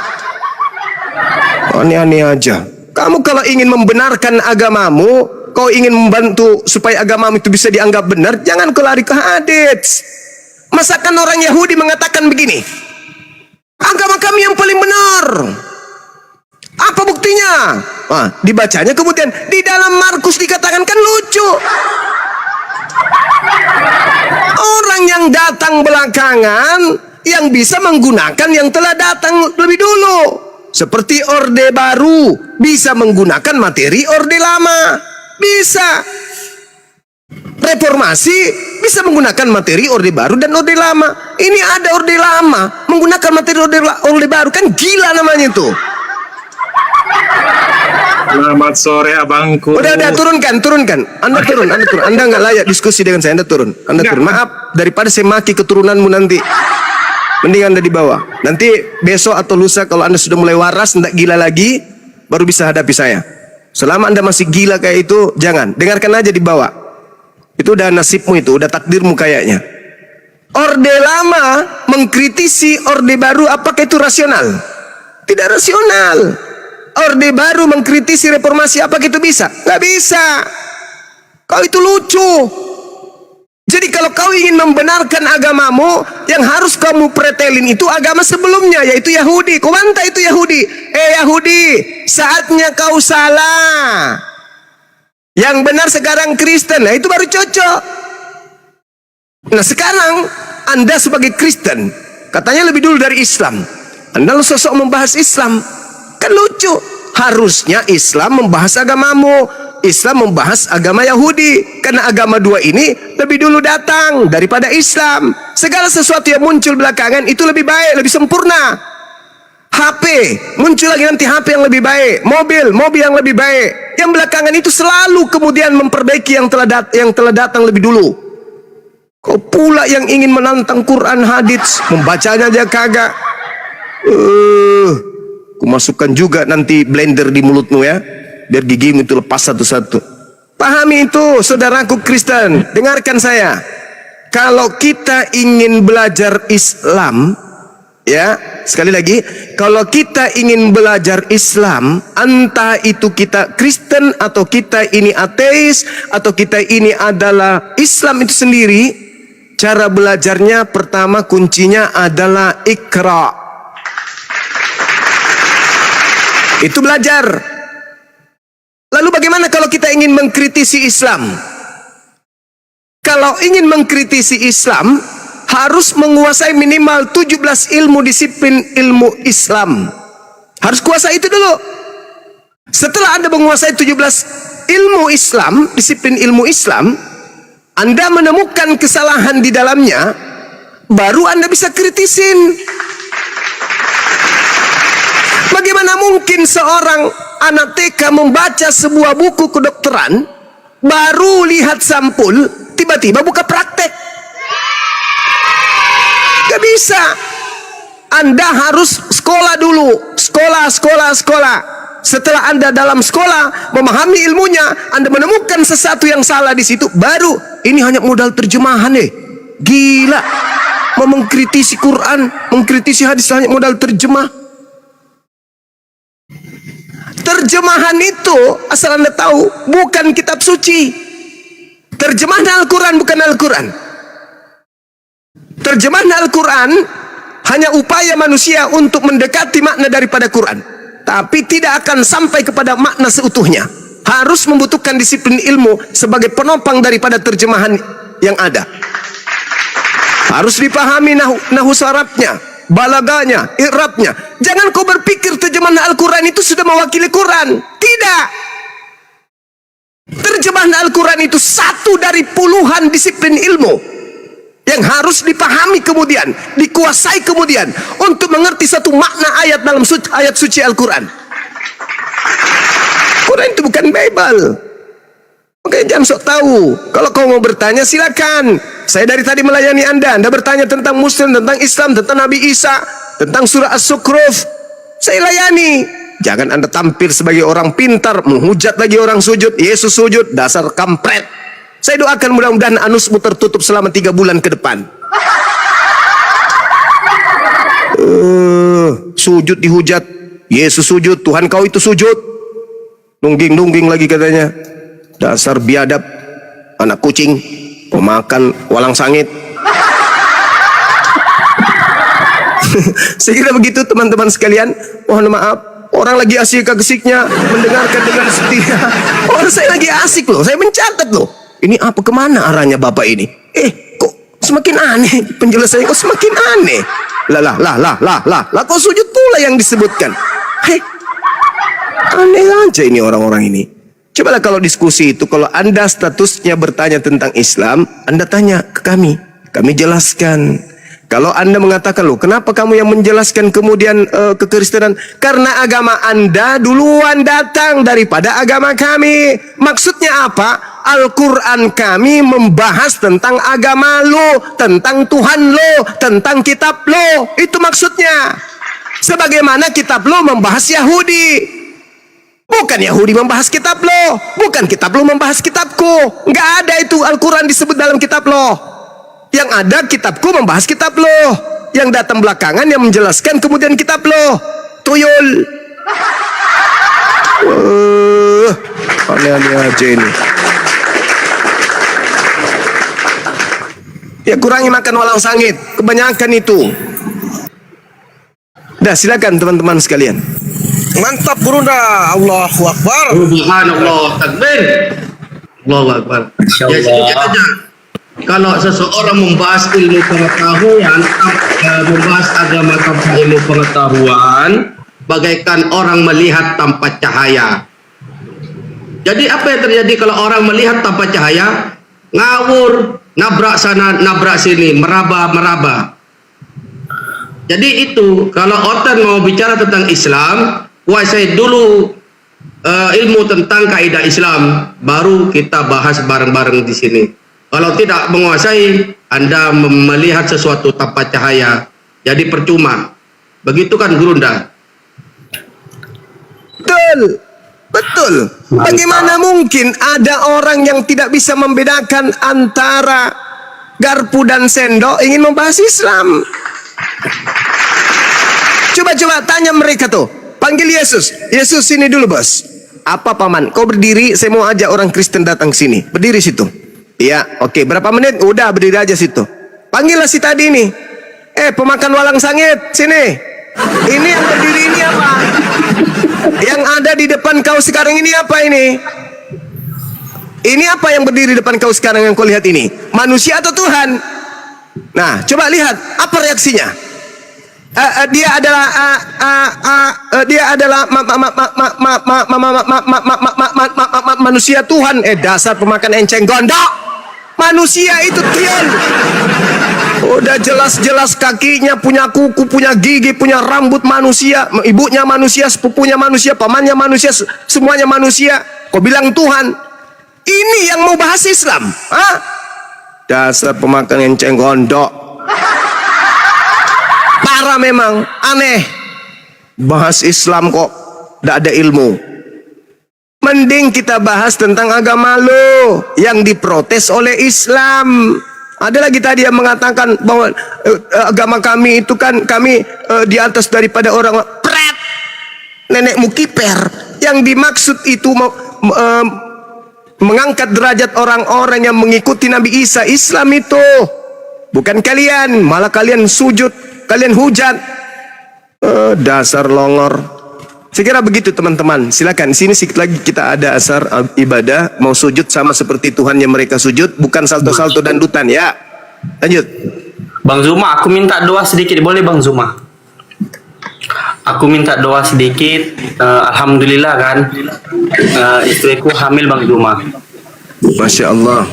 Aneh-aneh aja. Kamu kalau ingin membenarkan agamamu, kau ingin membantu supaya agamamu itu bisa dianggap benar, jangan kau lari ke hadits. Masakan orang Yahudi mengatakan begini, agama kami yang paling benar. Apa buktinya? Dibacanya kemudian di dalam Markus dikatakan, kan lucu. Orang yang datang belakangan yang bisa menggunakan yang telah datang lebih dulu. Seperti Orde Baru bisa menggunakan materi Orde Lama. Bisa. Reformasi bisa menggunakan materi Orde Baru dan Orde Lama. Ini ada Orde Lama menggunakan materi Orde Baru, kan gila namanya itu. Selamat sore abangku. Udah turunkan. Anda turun. Anda nggak layak diskusi dengan saya. Anda turun. Maaf, daripada saya maki keturunanmu nanti, mending Anda di bawah. Nanti besok atau lusa kalau Anda sudah mulai waras, tidak gila lagi, baru bisa hadapi saya. Selama Anda masih gila kayak itu, jangan. Dengarkan aja di bawah. Itu udah nasibmu, itu udah takdirmu kayaknya. Orde Lama mengkritisi Orde Baru, apakah itu rasional? Tidak rasional. Orde Baru mengkritisi reformasi, apa gitu bisa? Gak bisa. Kau itu lucu. Jadi kalau kau ingin membenarkan agamamu, yang harus kamu pretelin itu agama sebelumnya, yaitu Yahudi. Kau bantah itu Yahudi. Yahudi, saatnya kau salah. Yang benar sekarang Kristen. Nah itu baru cocok. Nah sekarang Anda sebagai Kristen, katanya lebih dulu dari Islam. Anda lu sosok membahas Islam. Kan lucu. Harusnya Islam membahas agamamu, Islam membahas agama Yahudi. Karena agama dua ini lebih dulu datang daripada Islam. Segala sesuatu yang muncul belakangan itu lebih baik, lebih sempurna. HP, muncul lagi nanti HP yang lebih baik, mobil yang lebih baik. Yang belakangan itu selalu kemudian memperbaiki yang telah datang lebih dulu. Kau pula yang ingin menantang Quran hadits, membacanya aja kagak. Masukkan juga nanti blender di mulutmu ya, biar gigimu itu lepas satu-satu. Pahami itu saudaraku Kristen, dengarkan saya. Kalau kita ingin belajar Islam, ya sekali lagi, kalau kita ingin belajar Islam, entah itu kita Kristen atau kita ini ateis atau kita ini adalah Islam itu sendiri, cara belajarnya pertama kuncinya adalah Iqra. Itu belajar. Lalu bagaimana kalau kita ingin mengkritisi Islam? Kalau ingin mengkritisi Islam, harus menguasai minimal 17 ilmu disiplin ilmu Islam. Harus kuasai itu dulu. Setelah Anda menguasai 17 ilmu Islam, disiplin ilmu Islam, Anda menemukan kesalahan di dalamnya, baru Anda bisa kritisin. Bagaimana mungkin seorang anak TK membaca sebuah buku kedokteran, baru lihat sampul, tiba-tiba buka praktek? Gak bisa. Anda harus sekolah dulu. Sekolah. Setelah Anda dalam sekolah, memahami ilmunya, Anda menemukan sesuatu yang salah di situ, baru ini hanya modal terjemahan Gila. Mau mengkritisi Quran, mengkritisi hadis hanya modal terjemah. terjemahan itu, asal Anda tahu, bukan kitab suci. Terjemahan Al-Quran bukan Al-Quran. Terjemahan Al-Quran hanya upaya manusia untuk mendekati makna daripada Quran, tapi tidak akan sampai kepada makna seutuhnya. Harus membutuhkan disiplin ilmu sebagai penopang daripada terjemahan yang ada. Harus dipahami nahwu Arabnya, balaganya, i'rabnya. Jangan kau berpikir terjemahan Al-Quran itu sudah mewakili Quran. Tidak. Terjemahan Al-Quran itu satu dari puluhan disiplin ilmu yang harus dipahami kemudian, dikuasai kemudian untuk mengerti satu makna ayat dalam ayat suci Al-Quran. Quran itu bukan Bible. Oke, jangan sok tahu. Kalau kau mau bertanya silakan. Saya dari tadi melayani Anda. Anda bertanya tentang Muslim, tentang Islam, tentang Nabi Isa, tentang surah As-Sukhruf. Saya layani. Jangan Anda tampil sebagai orang pintar, menghujat lagi orang sujud. Yesus sujud, dasar kampret. Saya doakan mudah-mudahan anusmu tertutup selama 3 bulan ke depan. Sujud dihujat. Yesus sujud, Tuhan kau itu sujud. Nungging-nungging lagi katanya. Dasar biadab, anak kucing, pemakan walang sangit. Saya kira begitu teman-teman sekalian. Mohon maaf, orang lagi asik-asiknya mendengarkan dengan setia. Orang saya lagi asik loh, saya mencatat loh. Ini apa, kemana arahnya bapak ini? Kok semakin aneh penjelasannya, kok semakin aneh. Lah, kok sujud pula yang disebutkan. Aneh aja ini orang-orang ini. Cobalah kalau diskusi itu, kalau Anda statusnya bertanya tentang Islam, Anda tanya ke kami jelaskan. Kalau Anda mengatakan, loh kenapa kamu yang menjelaskan kemudian kekristenan? Karena agama Anda duluan datang daripada agama kami. Maksudnya apa? Al-Quran kami membahas tentang agama lo, tentang Tuhan lo, tentang kitab lo. Itu maksudnya. Sebagaimana kitab lo membahas Yahudi. Bukan Yahudi membahas kitab lo, bukan kitab lo membahas kitabku. Nggak ada itu Al-Quran disebut dalam kitab lo. Yang ada kitabku membahas kitab lo. Yang datang belakangan yang menjelaskan kemudian kitab lo. Tuyul. Aneh-aneh aja ini. Ya kurangi makan walang sangit, kebanyakan itu. Dah silakan teman-teman sekalian. Mantap Burunda. Allahu Akbar. Subhanallah, takbir. Allahu Akbar. Jadi aja. Kalau seseorang membahas ilmu pengetahuan, membahas agama tanpa ilmu pengetahuan, bagaikan orang melihat tanpa cahaya. Jadi apa yang terjadi kalau orang melihat tanpa cahaya? Ngawur, nabrak sana, nabrak sini, meraba-meraba. Jadi itu kalau Otan mau bicara tentang Islam, kuasai dulu ilmu tentang kaidah Islam, baru kita bahas bareng-bareng di sini. Kalau tidak menguasai, Anda melihat sesuatu tanpa cahaya, jadi percuma. Begitu kan Gurunda? Betul. Bagaimana mungkin ada orang yang tidak bisa membedakan antara garpu dan sendok ingin membahas Islam? Coba tanya mereka tuh. Panggil Yesus. Yesus sini dulu bos. Apa paman? Kau berdiri, saya mau ajak orang Kristen datang sini. Berdiri situ. Iya, oke. Berapa menit? Udah berdiri aja situ. Panggillah si tadi ini. Pemakan walang sangit, sini. Ini yang berdiri ini apa? Yang ada di depan kau sekarang ini apa ini? Ini apa yang berdiri di depan kau sekarang yang kau lihat ini? Manusia atau Tuhan? Nah, coba lihat apa reaksinya. Dia adalah manusia Tuhan. Dasar pemakan enceng gondok. Manusia itu tuyul. Udah jelas-jelas kakinya punya kuku, punya gigi, punya rambut manusia. Ibunya manusia, sepupunya manusia, pamannya manusia, semuanya manusia. Kau bilang Tuhan. Ini yang mau bahas Islam. Dasar pemakan enceng gondok. Parah memang, aneh. Bahas Islam kok tidak ada ilmu. Mending kita bahas tentang agama lo yang diprotes oleh Islam. Ada lagi tadi yang mengatakan bahwa agama kami itu kan kami di atas daripada orang pret. Nenekmu kiper. Yang yang dimaksud itu mengangkat derajat orang-orang yang mengikuti Nabi Isa. Islam itu bukan kalian, malah kalian sujud, kalian hujat. Dasar longor. Saya kira begitu teman-teman. Silakan, sini sedikit lagi kita ada asar ibadah, mau sujud sama seperti Tuhan yang mereka sujud, bukan salto-salto dan dutan ya. Lanjut. Bang Zuma, aku minta doa sedikit, boleh Bang Zuma? Aku minta doa sedikit. Alhamdulillah kan, istriku hamil Bang Zuma. Masya Allah,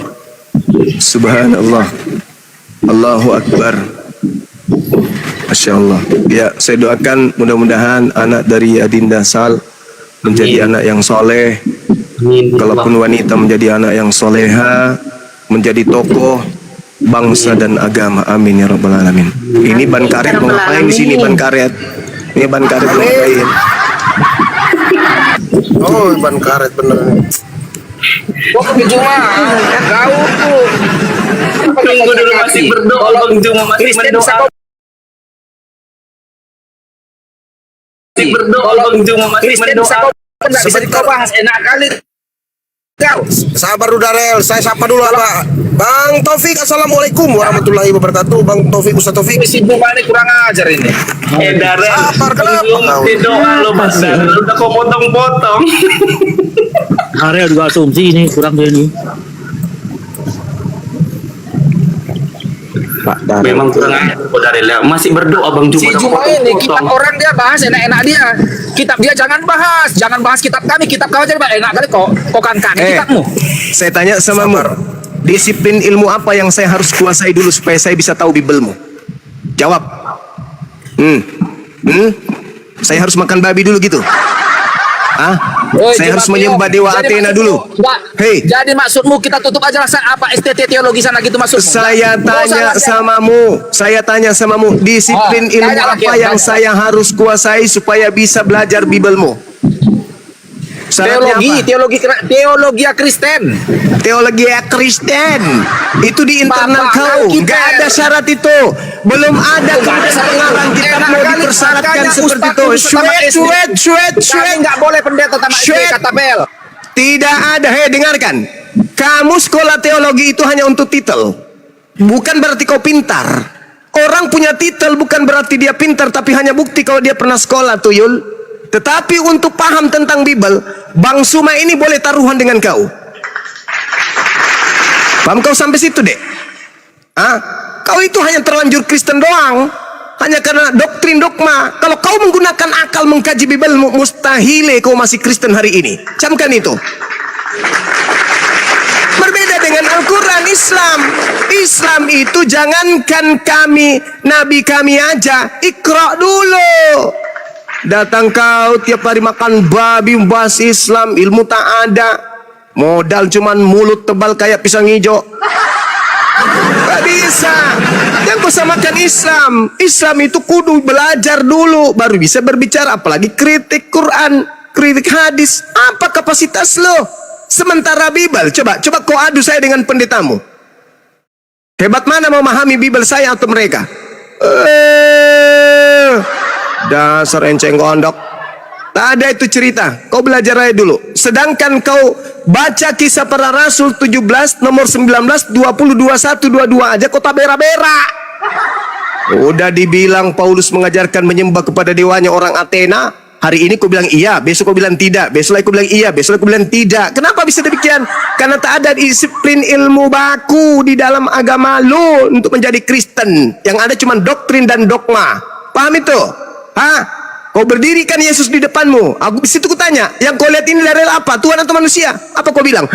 Subhanallah, Allahu Akbar. Masya Allah. Ya, saya doakan mudah-mudahan anak dari Adinda Sal menjadi anak yang soleh. Kalaupun wanita menjadi anak yang soleha, menjadi tokoh bangsa dan agama. Amin ya rabbal alamin. Ini ban karet mau ngapain di sini, ban karet? Ini ban karet mau ngapain? Oh, ban karet bener. Tunggu dulu, masih berdoa Bang Zuma, masih berdoa. Berdoa Bang Zuma, masih berdoa. Bisa kau bahas enak kali. Kau sabar dulu Darel, saya sapa dulu Pak Bang Taufik. Assalamualaikum warahmatullahi wabarakatuh. Bang Taufik, Ustaz Taufik. Sibuk balik, kurang ajar ini. Darel, sabar kenapa? doa lo Mas Darel, udah kau potong-potong. Area juga asumsi ini kurang dia nih. Memang kurang ajar kok Darel ya. Masih berdoa Bang Zuma. Si Juma ini kitab orang dia bahas enak-enak dia. Kitab dia jangan bahas kitab kami, kitab kau aja enak kali kok kan kitabmu. Saya tanya sama mu, disiplin ilmu apa yang saya harus kuasai dulu supaya saya bisa tahu Bibelmu? Jawab. Saya harus makan babi dulu gitu? Saya harus menyembah dewa Athena dulu. Hei, jadi maksudmu kita tutup aja lah apa STT teologi sana gitu maksudmu? Saya tanya samamu, disiplin ilmu apa yang saya harus kuasai supaya bisa belajar Bibelmu? Teologi Kristen. Teologi Kristen itu di internal kau, nggak ada syarat itu. Belum ada pengarang kitab mau dipersyaratkan seperti itu. Kami nggak boleh pendeta tamat SD kata Bel. Tidak ada. Hei, dengarkan. Kamu sekolah teologi itu hanya untuk titel, bukan berarti kau pintar. Orang punya titel bukan berarti dia pintar, tapi hanya bukti kalau dia pernah sekolah, tuyul. Tetapi untuk paham tentang Bibel, Bang Zuma ini boleh taruhan dengan kau. Paham kau sampai situ, Dek? Kau itu hanya terlanjur Kristen doang, hanya karena doktrin dogma. Kalau kau menggunakan akal mengkaji Bibel, mustahil kau masih Kristen hari ini. Camkan itu. Berbeda dengan Al-Quran. Islam itu jangankan kami, Nabi kami aja, Iqra dulu. Datang kau tiap hari makan babi, membahas Islam, ilmu tak ada, modal cuman mulut tebal kayak pisang hijau. Gak bisa. Jangan kau samakan Islam. Islam itu kudu belajar dulu baru bisa berbicara, apalagi kritik Quran, kritik hadis. Apa kapasitas lo? Sementara Bibel, coba kau adu saya dengan pendetamu. Hebat mana mau memahami Bibel saya atau mereka? Dasar enceng gondok. Tak ada itu cerita. Kau belajar aja dulu. Sedangkan kau baca Kisah Para Rasul 17 nomor 19 20 21 22 aja kau tak bera-bera. Udah dibilang Paulus mengajarkan menyembah kepada dewanya orang Athena. Hari ini kau bilang iya, besok kau bilang tidak, besok lagi kau bilang iya, besok lagi kau bilang tidak. Kenapa bisa demikian? Karena tak ada disiplin ilmu baku di dalam agama lu untuk menjadi Kristen. Yang ada cuma doktrin dan dogma. Paham itu? Kau berdirikan Yesus di depanmu. Aku di situ kutanya, yang kau lihat ini dari apa? Tuhan atau manusia? Apa kau bilang?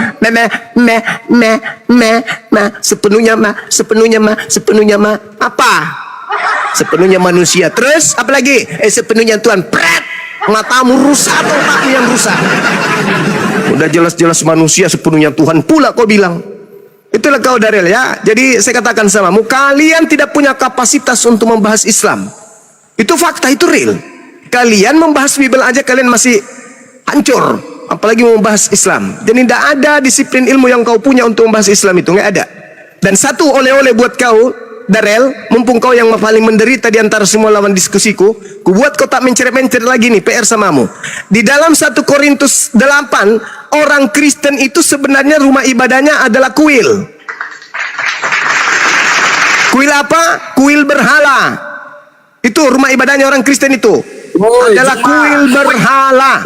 Sepenuhnya apa? Sepenuhnya manusia. Terus apa lagi? Sepenuhnya Tuhan. Pret. Matamu rusak atau otakmu yang rusak? Udah jelas-jelas manusia, sepenuhnya Tuhan pula kau bilang. Itulah kau Darel ya. Jadi saya katakan samamu, kalian tidak punya kapasitas untuk membahas Islam. Itu fakta, itu real. Kalian membahas Bibel aja kalian masih hancur, apalagi mau membahas Islam. Jadi tidak ada disiplin ilmu yang kau punya untuk membahas Islam itu, nggak ada. Dan satu oleh-oleh buat kau, Darel, mumpung kau yang paling menderita di antara semua lawan diskusiku, ku buat kau tak mencer-mencer lagi nih PR samamu. Di dalam 1 Korintus 8, orang Kristen itu sebenarnya rumah ibadahnya adalah kuil. Kuil apa? Kuil berhala. Itu rumah ibadahnya orang Kristen itu. Adalah kuil berhala.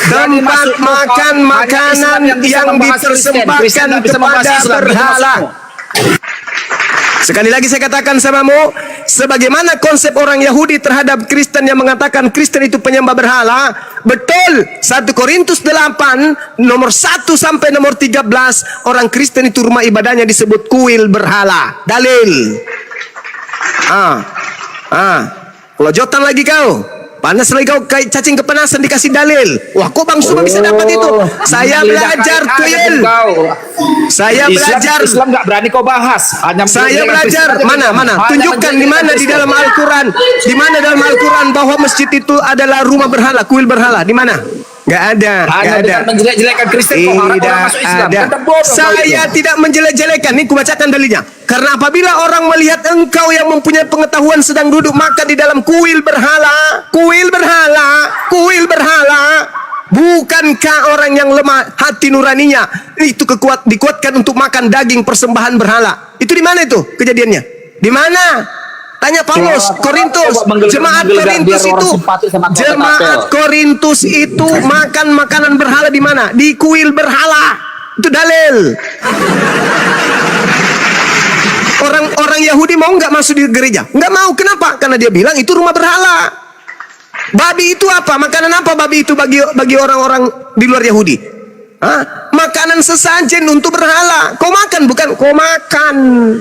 Tempat makan makanan yang dipersembahkan kepada berhala. Sekali lagi saya katakan samamu, sebagaimana konsep orang Yahudi terhadap Kristen yang mengatakan Kristen itu penyembah berhala, betul. 1 Korintus 8 nomor 1 sampai nomor 13, orang Kristen itu rumah ibadahnya disebut kuil berhala. Dalil. Pelojotan lagi kau. Panas lagi kau, kayak cacing kepanasan dikasih dalil. Wah, kok Bang Suma bisa dapat itu? Saya belajar kuil. Saya belajar. Islam nggak berani kau bahas. Saya belajar. Mana? Tunjukkan di mana di dalam Al-Quran. Di mana dalam Al-Quran bahwa masjid itu adalah rumah berhala, kuil berhala. Di mana? Nggak ada. Nggak ada. Menjelek-jelekan Kristen kok orang masuk Islam. Ada. Saya tidak menjelek-jelekan. Ini kubacakan dalilnya. Karena apabila orang melihat engkau yang mempunyai pengetahuan sedang duduk makan di dalam kuil berhala, bukankah orang yang lemah hati nuraninya itu dikuatkan untuk makan daging persembahan berhala? Itu di mana itu kejadiannya? Di mana? Tanya Paulus, Korintus, jemaat Korintus itu makan makanan berhala di mana? Di kuil berhala. Itu dalil. Orang Yahudi mau nggak masuk di gereja? Nggak mau. Kenapa? Karena dia bilang itu rumah berhala. Babi itu apa? Makanan apa babi itu bagi orang-orang di luar Yahudi? Makanan sesajen untuk berhala. Kau makan bukan? Kau makan.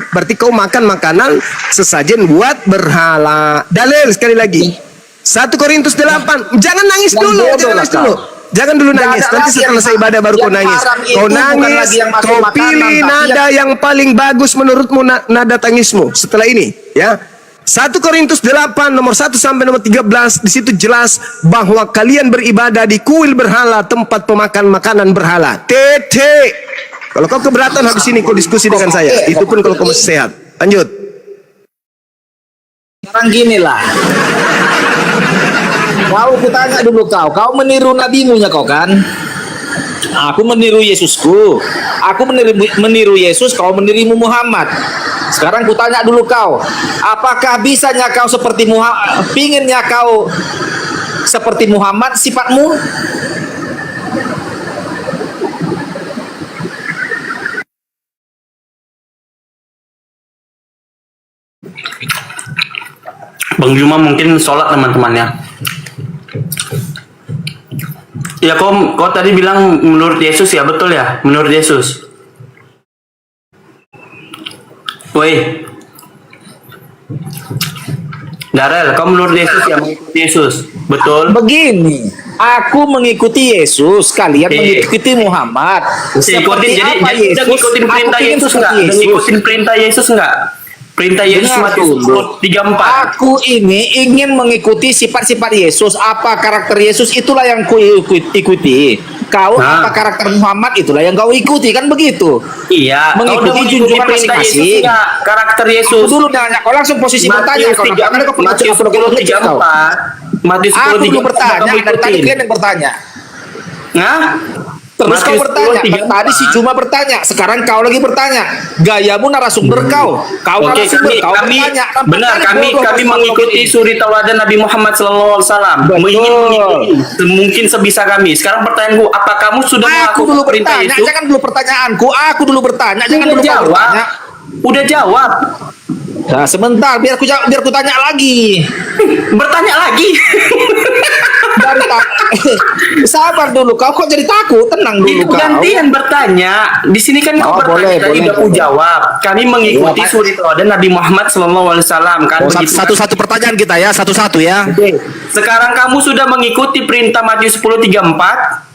Berarti kau makan makanan sesajen buat berhala. Dalil sekali lagi. 1 Korintus 8. Jangan nangis dulu. Jangan dulu nangis. Nanti setelah selesai ibadah baru kau nangis. Kau nangis. Kau pilih nada yang paling bagus menurutmu, nada tangismu. Setelah ini, ya. 1 Korintus 8 nomor 1 sampai nomor 13, di situ jelas bahwa kalian beribadah di kuil berhala, tempat pemakan makanan berhala. Tete. Kalau kau keberatan habis ini kau diskusi dengan saya. Itu pun kalau kau masih sehat. Lanjut. Sekarang gini lah. Kau kutanya dulu kau meniru nabimu nya kau kan? Aku meniru Yesusku. Aku meniru Yesus, kau meniru Muhammad. Sekarang kutanya dulu kau, apakah bisanya kau seperti Muhammad? Pinginnya kau seperti Muhammad sifatmu? Bang Juma mungkin sholat teman-temannya. Ya kau tadi bilang menurut Yesus ya, betul ya? Menurut Yesus. Woi, Darel, kau menurut Yesus ya, mengikuti Yesus, betul? Begini, aku mengikuti Yesus, kalian mengikuti Muhammad. Seperti apa Yesus? Ngikutin perintah Yesus enggak? Ngikutin perintah Yesus enggak? Perintah Yesus Matius 10:34. Aku ini ingin mengikuti sifat-sifat Yesus. Apa karakter Yesus itulah yang ku ikuti. Kau apa karakter Muhammad itulah yang kau ikuti, kan begitu? Iya. Mengikuti junjungan masing-masing. Karakter Yesus. Aku dulu nanya, kau langsung posisi bertanya. Matius 10:34. Matius 10:34. Aku dulu bertanya, dari tadi kalian yang bertanya. Nah? Terus kau bertanya, tadi si Juma bertanya, sekarang kau lagi bertanya. Gayamu narasumber kau narasumber, kau bertanya. Benar, kami mengikuti suri tauladan Nabi Muhammad SAW. Mengikuti mungkin sebisa kami. Sekarang pertanyaanku, apa kamu sudah melakukan perintah Yesus? Jangan dulu pertanyaanku, aku dulu bertanya, jangan dulu jawab. Udah jawab. Nah, sebentar, biar ku tanya lagi. Bertanya lagi. Sabar dulu, kau kok jadi takut? Tenang dulu kau. Gantian bertanya. Di sini kan kau bertanya, tadi udah aku jawab. Kami mengikuti suri tauladan Nabi Muhammad SAW kan. Satu-satu pertanyaan kita ya, satu-satu ya. Sekarang kamu sudah mengikuti perintah Matius 10:34.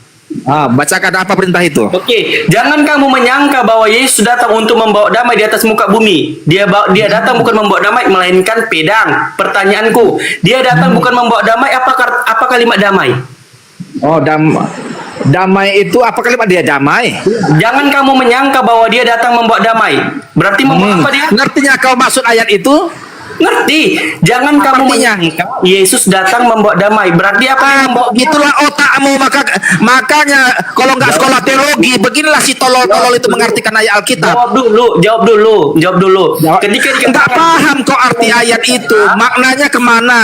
Bacakan apa perintah itu? Oke, jangan kamu menyangka bahwa Yesus datang untuk membawa damai di atas muka bumi. Dia datang bukan membawa damai, melainkan pedang. Pertanyaanku, dia datang bukan membawa damai, apa kalimat damai? Damai itu apa kalimat dia damai? Jangan kamu menyangka bahwa dia datang membawa damai. Berarti membawa apa dia? Ngertinya kau maksud ayat itu? Ngerti. Jangan Apa kamu artinya? menyangka Yesus datang membawa damai. Berarti apa yang membawa? Itulah otakmu, makanya kalau nggak sekolah teologi, beginilah si tolol-tolol itu mengartikan ayat Alkitab. Jawab dulu. Ketika Nggak dikatakan paham kok arti ayat itu, maknanya kemana?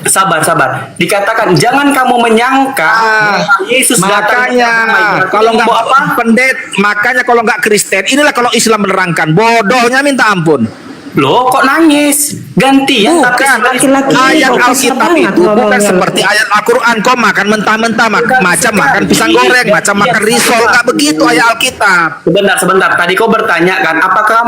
sabar. Dikatakan jangan kamu menyangka bahwa Yesus datang Makanya membawa damai. Berarti kalau nggak membawa apa? makanya kalau nggak Kristen, inilah kalau Islam menerangkan, bodohnya minta ampun. Loh, kok nangis? Gantian tapi Bukan, laki-laki ayat kok Alkitab banget itu bukan ngomongnya. seperti ayat Al-Quran. Kau makan mentah-mentah, macam makan pisang goreng, macam makan risol, nggak begitu ayat Alkitab. Sebentar. Tadi kau bertanya kan, apakah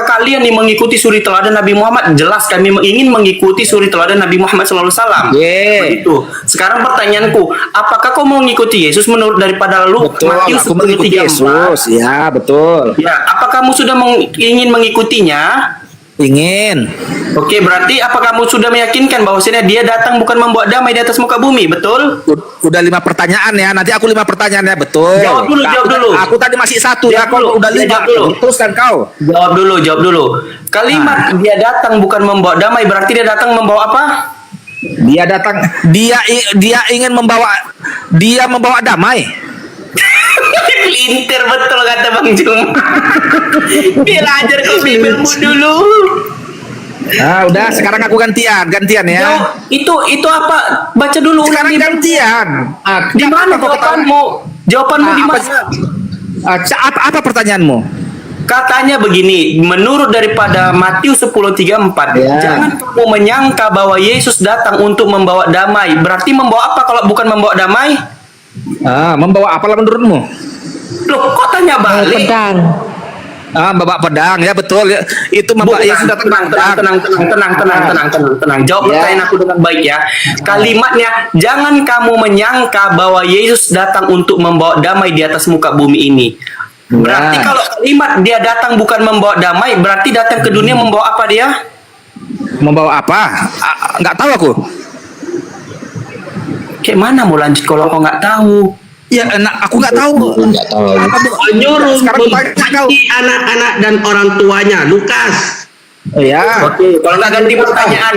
kalian yang mengikuti suri teladan Nabi Muhammad? Jelas kami ingin mengikuti suri teladan Nabi Muhammad SAW. Ye. Begitu. Sekarang pertanyaanku, apakah kau mau mengikuti Yesus menurut daripada lalu Betul, Matius aku mengikuti 10:34? Yesus. Ya, betul. Ya, apa kamu sudah ingin mengikutinya? Ingin. Oke, berarti apa kamu sudah meyakinkan bahwasanya dia datang bukan membawa damai di atas muka bumi, betul? Udah 5 pertanyaan ya. Nanti aku 5 pertanyaannya, betul. Jawab dulu. Aku tadi masih 1 ya. Jawab Kau dulu. udah 5. Jawab dulu. Teruskan kau. Jawab dulu. Kalimat dia datang bukan membawa damai, berarti dia datang membawa apa? Dia ingin membawa damai. Pelintir betul kata Bang Jum. Belajar ke bibirmu dulu. Nah, udah sekarang aku gantian ya. Itu apa? Baca dulu. Sekarang ulang gantian. Di mana jawabanmu? Jawabanmu di mana? Apa pertanyaanmu? Katanya begini, menurut daripada Matius 10:34, Ya. jangan kamu menyangka bahwa Yesus datang untuk membawa damai. Berarti membawa apa kalau bukan membawa damai? Membawa apalah menurutmu? Loh, kok tanya balik? Pedang. Bawa pedang ya, betul ya. Itu membawa Bukan, Yesus datang tenang. Jawab Ya. pertanyaan aku dengan baik ya. Kalimatnya, jangan kamu menyangka bahwa Yesus datang untuk membawa damai di atas muka bumi ini. Berarti Ya. kalau kalimat dia datang bukan membawa damai, berarti datang ke dunia membawa apa dia? Membawa apa? Nggak tahu aku. Kayak mana mau lanjut kalau kau nggak tahu? Ya, aku nggak tahu. Apa Bu? Menyuruh Sekarang aku tanya kau. membenci anak-anak dan orang tuanya. Lukas. Ya. Oke, kalau nggak ganti pertanyaan.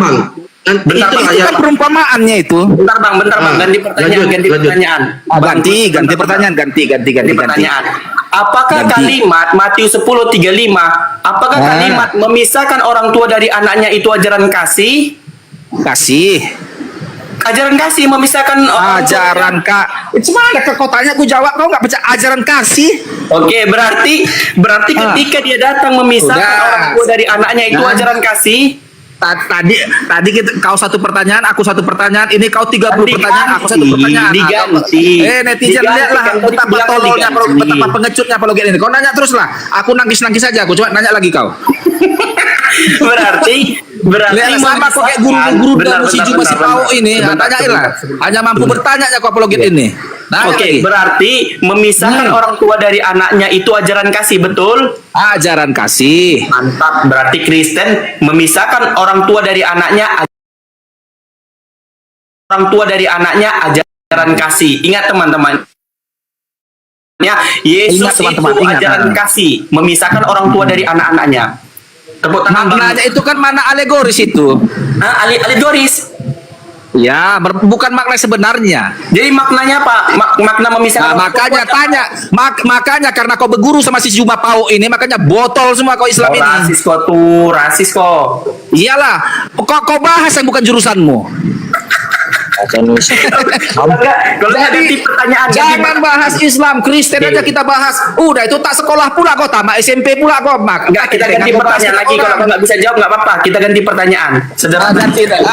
Bang. Dan Bentar, itulah Itu yang kan perumpamaannya itu. Bentar bang, ganti pertanyaan, lanjut. pertanyaan. Ganti pertanyaan, ganti. Pertanyaan. Apakah Ganti. kalimat Matius 10:35, apakah kalimat memisahkan orang tua dari anaknya itu ajaran kasih? Kasih. Ajaran kasih memisahkan orang tua. Ajaran Mana ke kotanya aku jawab, kau nggak percaya ajaran kasih? Oke, berarti ketika dia datang memisahkan Udah. orang tua dari anaknya itu Nah. ajaran kasih. Tadi kau 1 pertanyaan, aku 1 pertanyaan, ini kau 30 pertanyaan, aku 1 pertanyaan. Diganti. Netizen Diganti, lihatlah kan, tadi betapa bilang tololnya, diganti. betapa pengecutnya apologet ini. Kau nanya terus lah, aku nangis saja, aku coba nanya lagi kau. berarti Lihat sama kok kayak guru-guru dan si Juma si Pau ini, tanyain lah. Hanya mampu bertanya aja kau apologet ini. Nanya Oke, lagi. berarti memisahkan orang tua dari anaknya itu ajaran kasih, betul? Ajaran kasih. Mantap, berarti Kristen memisahkan orang tua dari anaknya ajaran kasih. Ingat teman-teman. Yesus Ingat, teman-teman, itu ingat. ajaran kasih, memisahkan orang tua dari anak-anaknya. Tepuk tangan Bang. Maknanya itu kan mana alegoris itu. Alegoris. Ya, bukan makna sebenarnya. Jadi maknanya apa? Makna memisahkan. Nah, makanya tanya, makanya karena kau berguru sama si Juma Pau ini, makanya botol semua kau Islam ini. Rasis kok. Iyalah, kau bahas yang bukan jurusanmu. Kalau nggak ganti pertanyaan, Jangan bahas Islam, Kristen aja kita bahas. Udah itu tak sekolah pula kau, tamat SMP pula kau, mak. Enggak, kita ganti pertanyaan lagi. Kalau kau nggak bisa jawab nggak apa-apa. Kita ganti pertanyaan. Sederhana.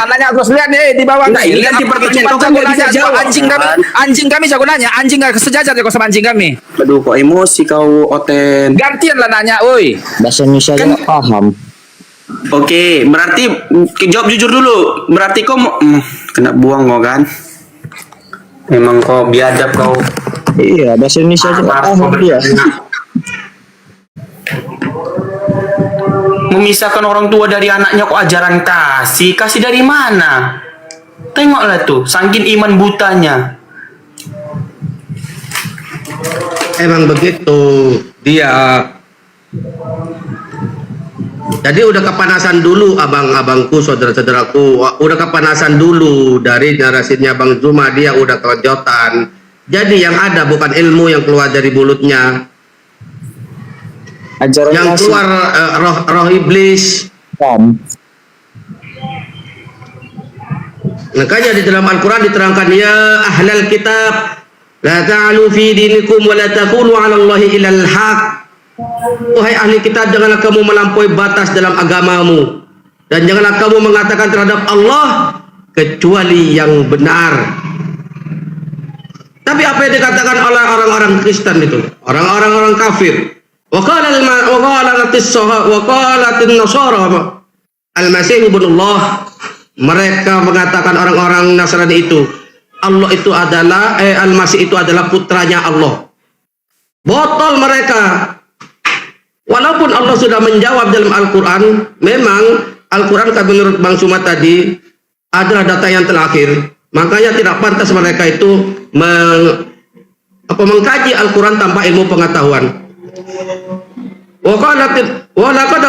Nanya terus, lihat nih di bawah. Nah, ini ganti pertanyaan. Kau kan nggak bisa jawab. Anjing kami jago nanya, anjing nggak sejajar ya kau sama anjing kami. Aduh, kok emosi kau, Oten. Gantian lah nanya, oi. Bahasa Indonesia aja nggak paham. Oke, berarti jawab jujur dulu. Berarti kau mau kena buang kau kan? Emang kau biadab kau. Iya, bahasa Indonesia aja nggak paham dia. Memisahkan orang tua dari anaknya kok ajaran kasih? Kasih dari mana? Tengoklah tuh, saking iman butanya. Emang begitu dia. Jadi udah kepanasan dulu abang-abangku, saudara-saudaraku, udah kepanasan dulu dari narasinya Bang Zuma, dia udah kelanjutan. Jadi yang ada bukan ilmu yang keluar dari mulutnya, Ajaran yang nasi. keluar roh iblis. Makanya di dalam Al-Quran diterangkan, ya ahlal kitab la ta'alu fi dinikum wa la taqulu 'ala Allahi illa al-haq. Wahai ahli kitab, janganlah kamu melampaui batas dalam agamamu, dan janganlah kamu mengatakan terhadap Allah kecuali yang benar. Tapi apa yang dikatakan oleh orang-orang Kristen itu, orang-orang kafir, wa qalatin nasara al-masih ibnullah. Mereka mengatakan, orang-orang Nasrani itu, Allah itu adalah Al-Masih itu adalah putranya Allah. Botol mereka. Walaupun Allah sudah menjawab dalam Al-Quran, memang Al-Quran menurut Bang Zuma tadi adalah data yang terakhir. Makanya tidak pantas mereka itu mengkaji Al-Quran tanpa ilmu pengetahuan. Kata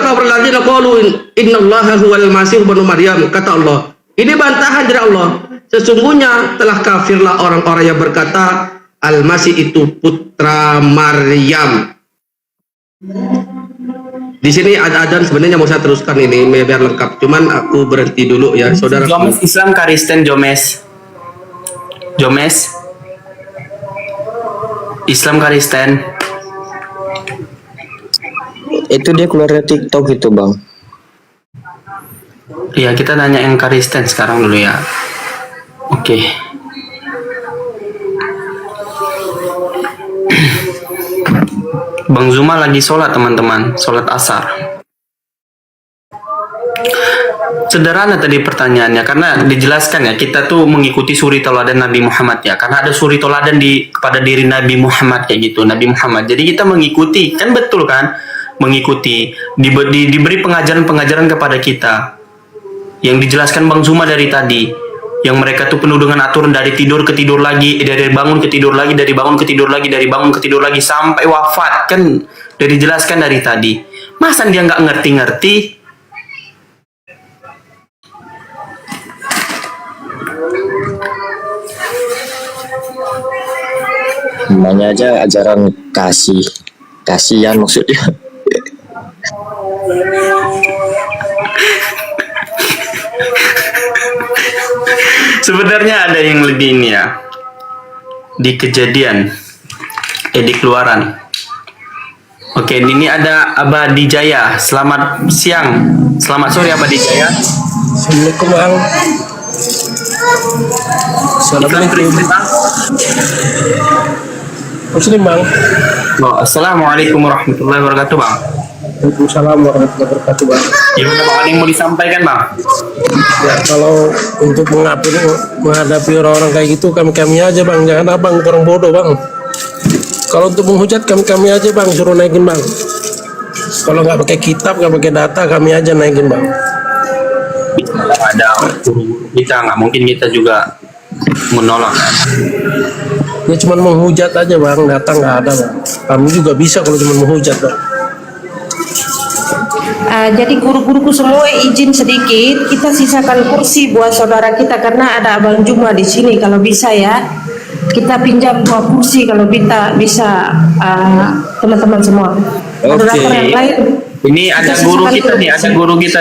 Allah, ini bantahan dari Allah. Sesungguhnya telah kafirlah orang-orang yang berkata Al-Masih itu putra Maryam. Di sini ada adzan, sebenarnya mau saya teruskan ini biar lengkap. Cuman aku berhenti dulu ya, saudara. Jomes Islam Kristen Jomes. Islam Kristen. Itu dia keluar dari TikTok itu, Bang. Iya, kita nanya yang Kristen sekarang dulu ya. Oke. Bang Zuma lagi sholat, teman-teman, sholat asar. Sederhana tadi pertanyaannya, karena dijelaskan ya, kita tuh mengikuti suri teladan Nabi Muhammad ya, karena ada suri teladan kepada diri Nabi Muhammad kayak gitu, Nabi Muhammad. Jadi kita mengikuti, kan betul kan? Mengikuti, diberi pengajaran-pengajaran kepada kita yang dijelaskan Bang Zuma dari tadi, yang mereka tuh penuh dengan aturan dari tidur ke tidur lagi, dari bangun ke tidur lagi, dari bangun ke tidur lagi, dari bangun ke tidur lagi sampai wafat, kan udah dijelaskan dari tadi. Masa dia nggak ngerti-ngerti? Namanya aja ajaran kasihan maksudnya. Sebenarnya ada yang lebih ini ya, di Kejadian, di Keluaran. Oke, ini ada Abadi Jaya. Selamat siang, selamat sore Abadi Jaya. Assalamualaikum Bang. Assalamualaikum. Muslim Bang. Oh, Assalamualaikum warahmatullahi wabarakatuh Bang. Waalaikumsalam warahmatullahi wabarakatuh Bang. Gimana Bang, ada yang mau disampaikan Bang? Ya, kalau untuk menghadapi orang-orang kayak gitu, kami aja Bang, jangan abang orang bodoh Bang. Kalau untuk menghujat kami aja Bang, suruh naikin Bang. Kalau nggak pakai kitab, nggak pakai data, kami aja naikin Bang. Ada guru kita, nggak mungkin kita juga menolak. Ya cuma menghujat aja Bang, data nggak ada Bang. Kami juga bisa kalau cuma menghujat Bang. Jadi guru-guruku semua izin sedikit, kita sisakan kursi buat saudara kita karena ada Abang Zuma di sini. Kalau bisa ya, kita pinjam 2 kursi kalau kita bisa, teman-teman semua. Ada yang lain. Ini ada guru kita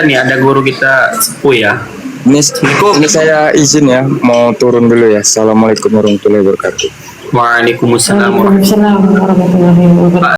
nih, ada guru kita sepuh ya. Ini saya izin ya, mau turun dulu ya. Assalamualaikum warahmatullahi wabarakatuh. Waalaikumsalam. Waalaikumsalam warahmatullahi wabarakatuh.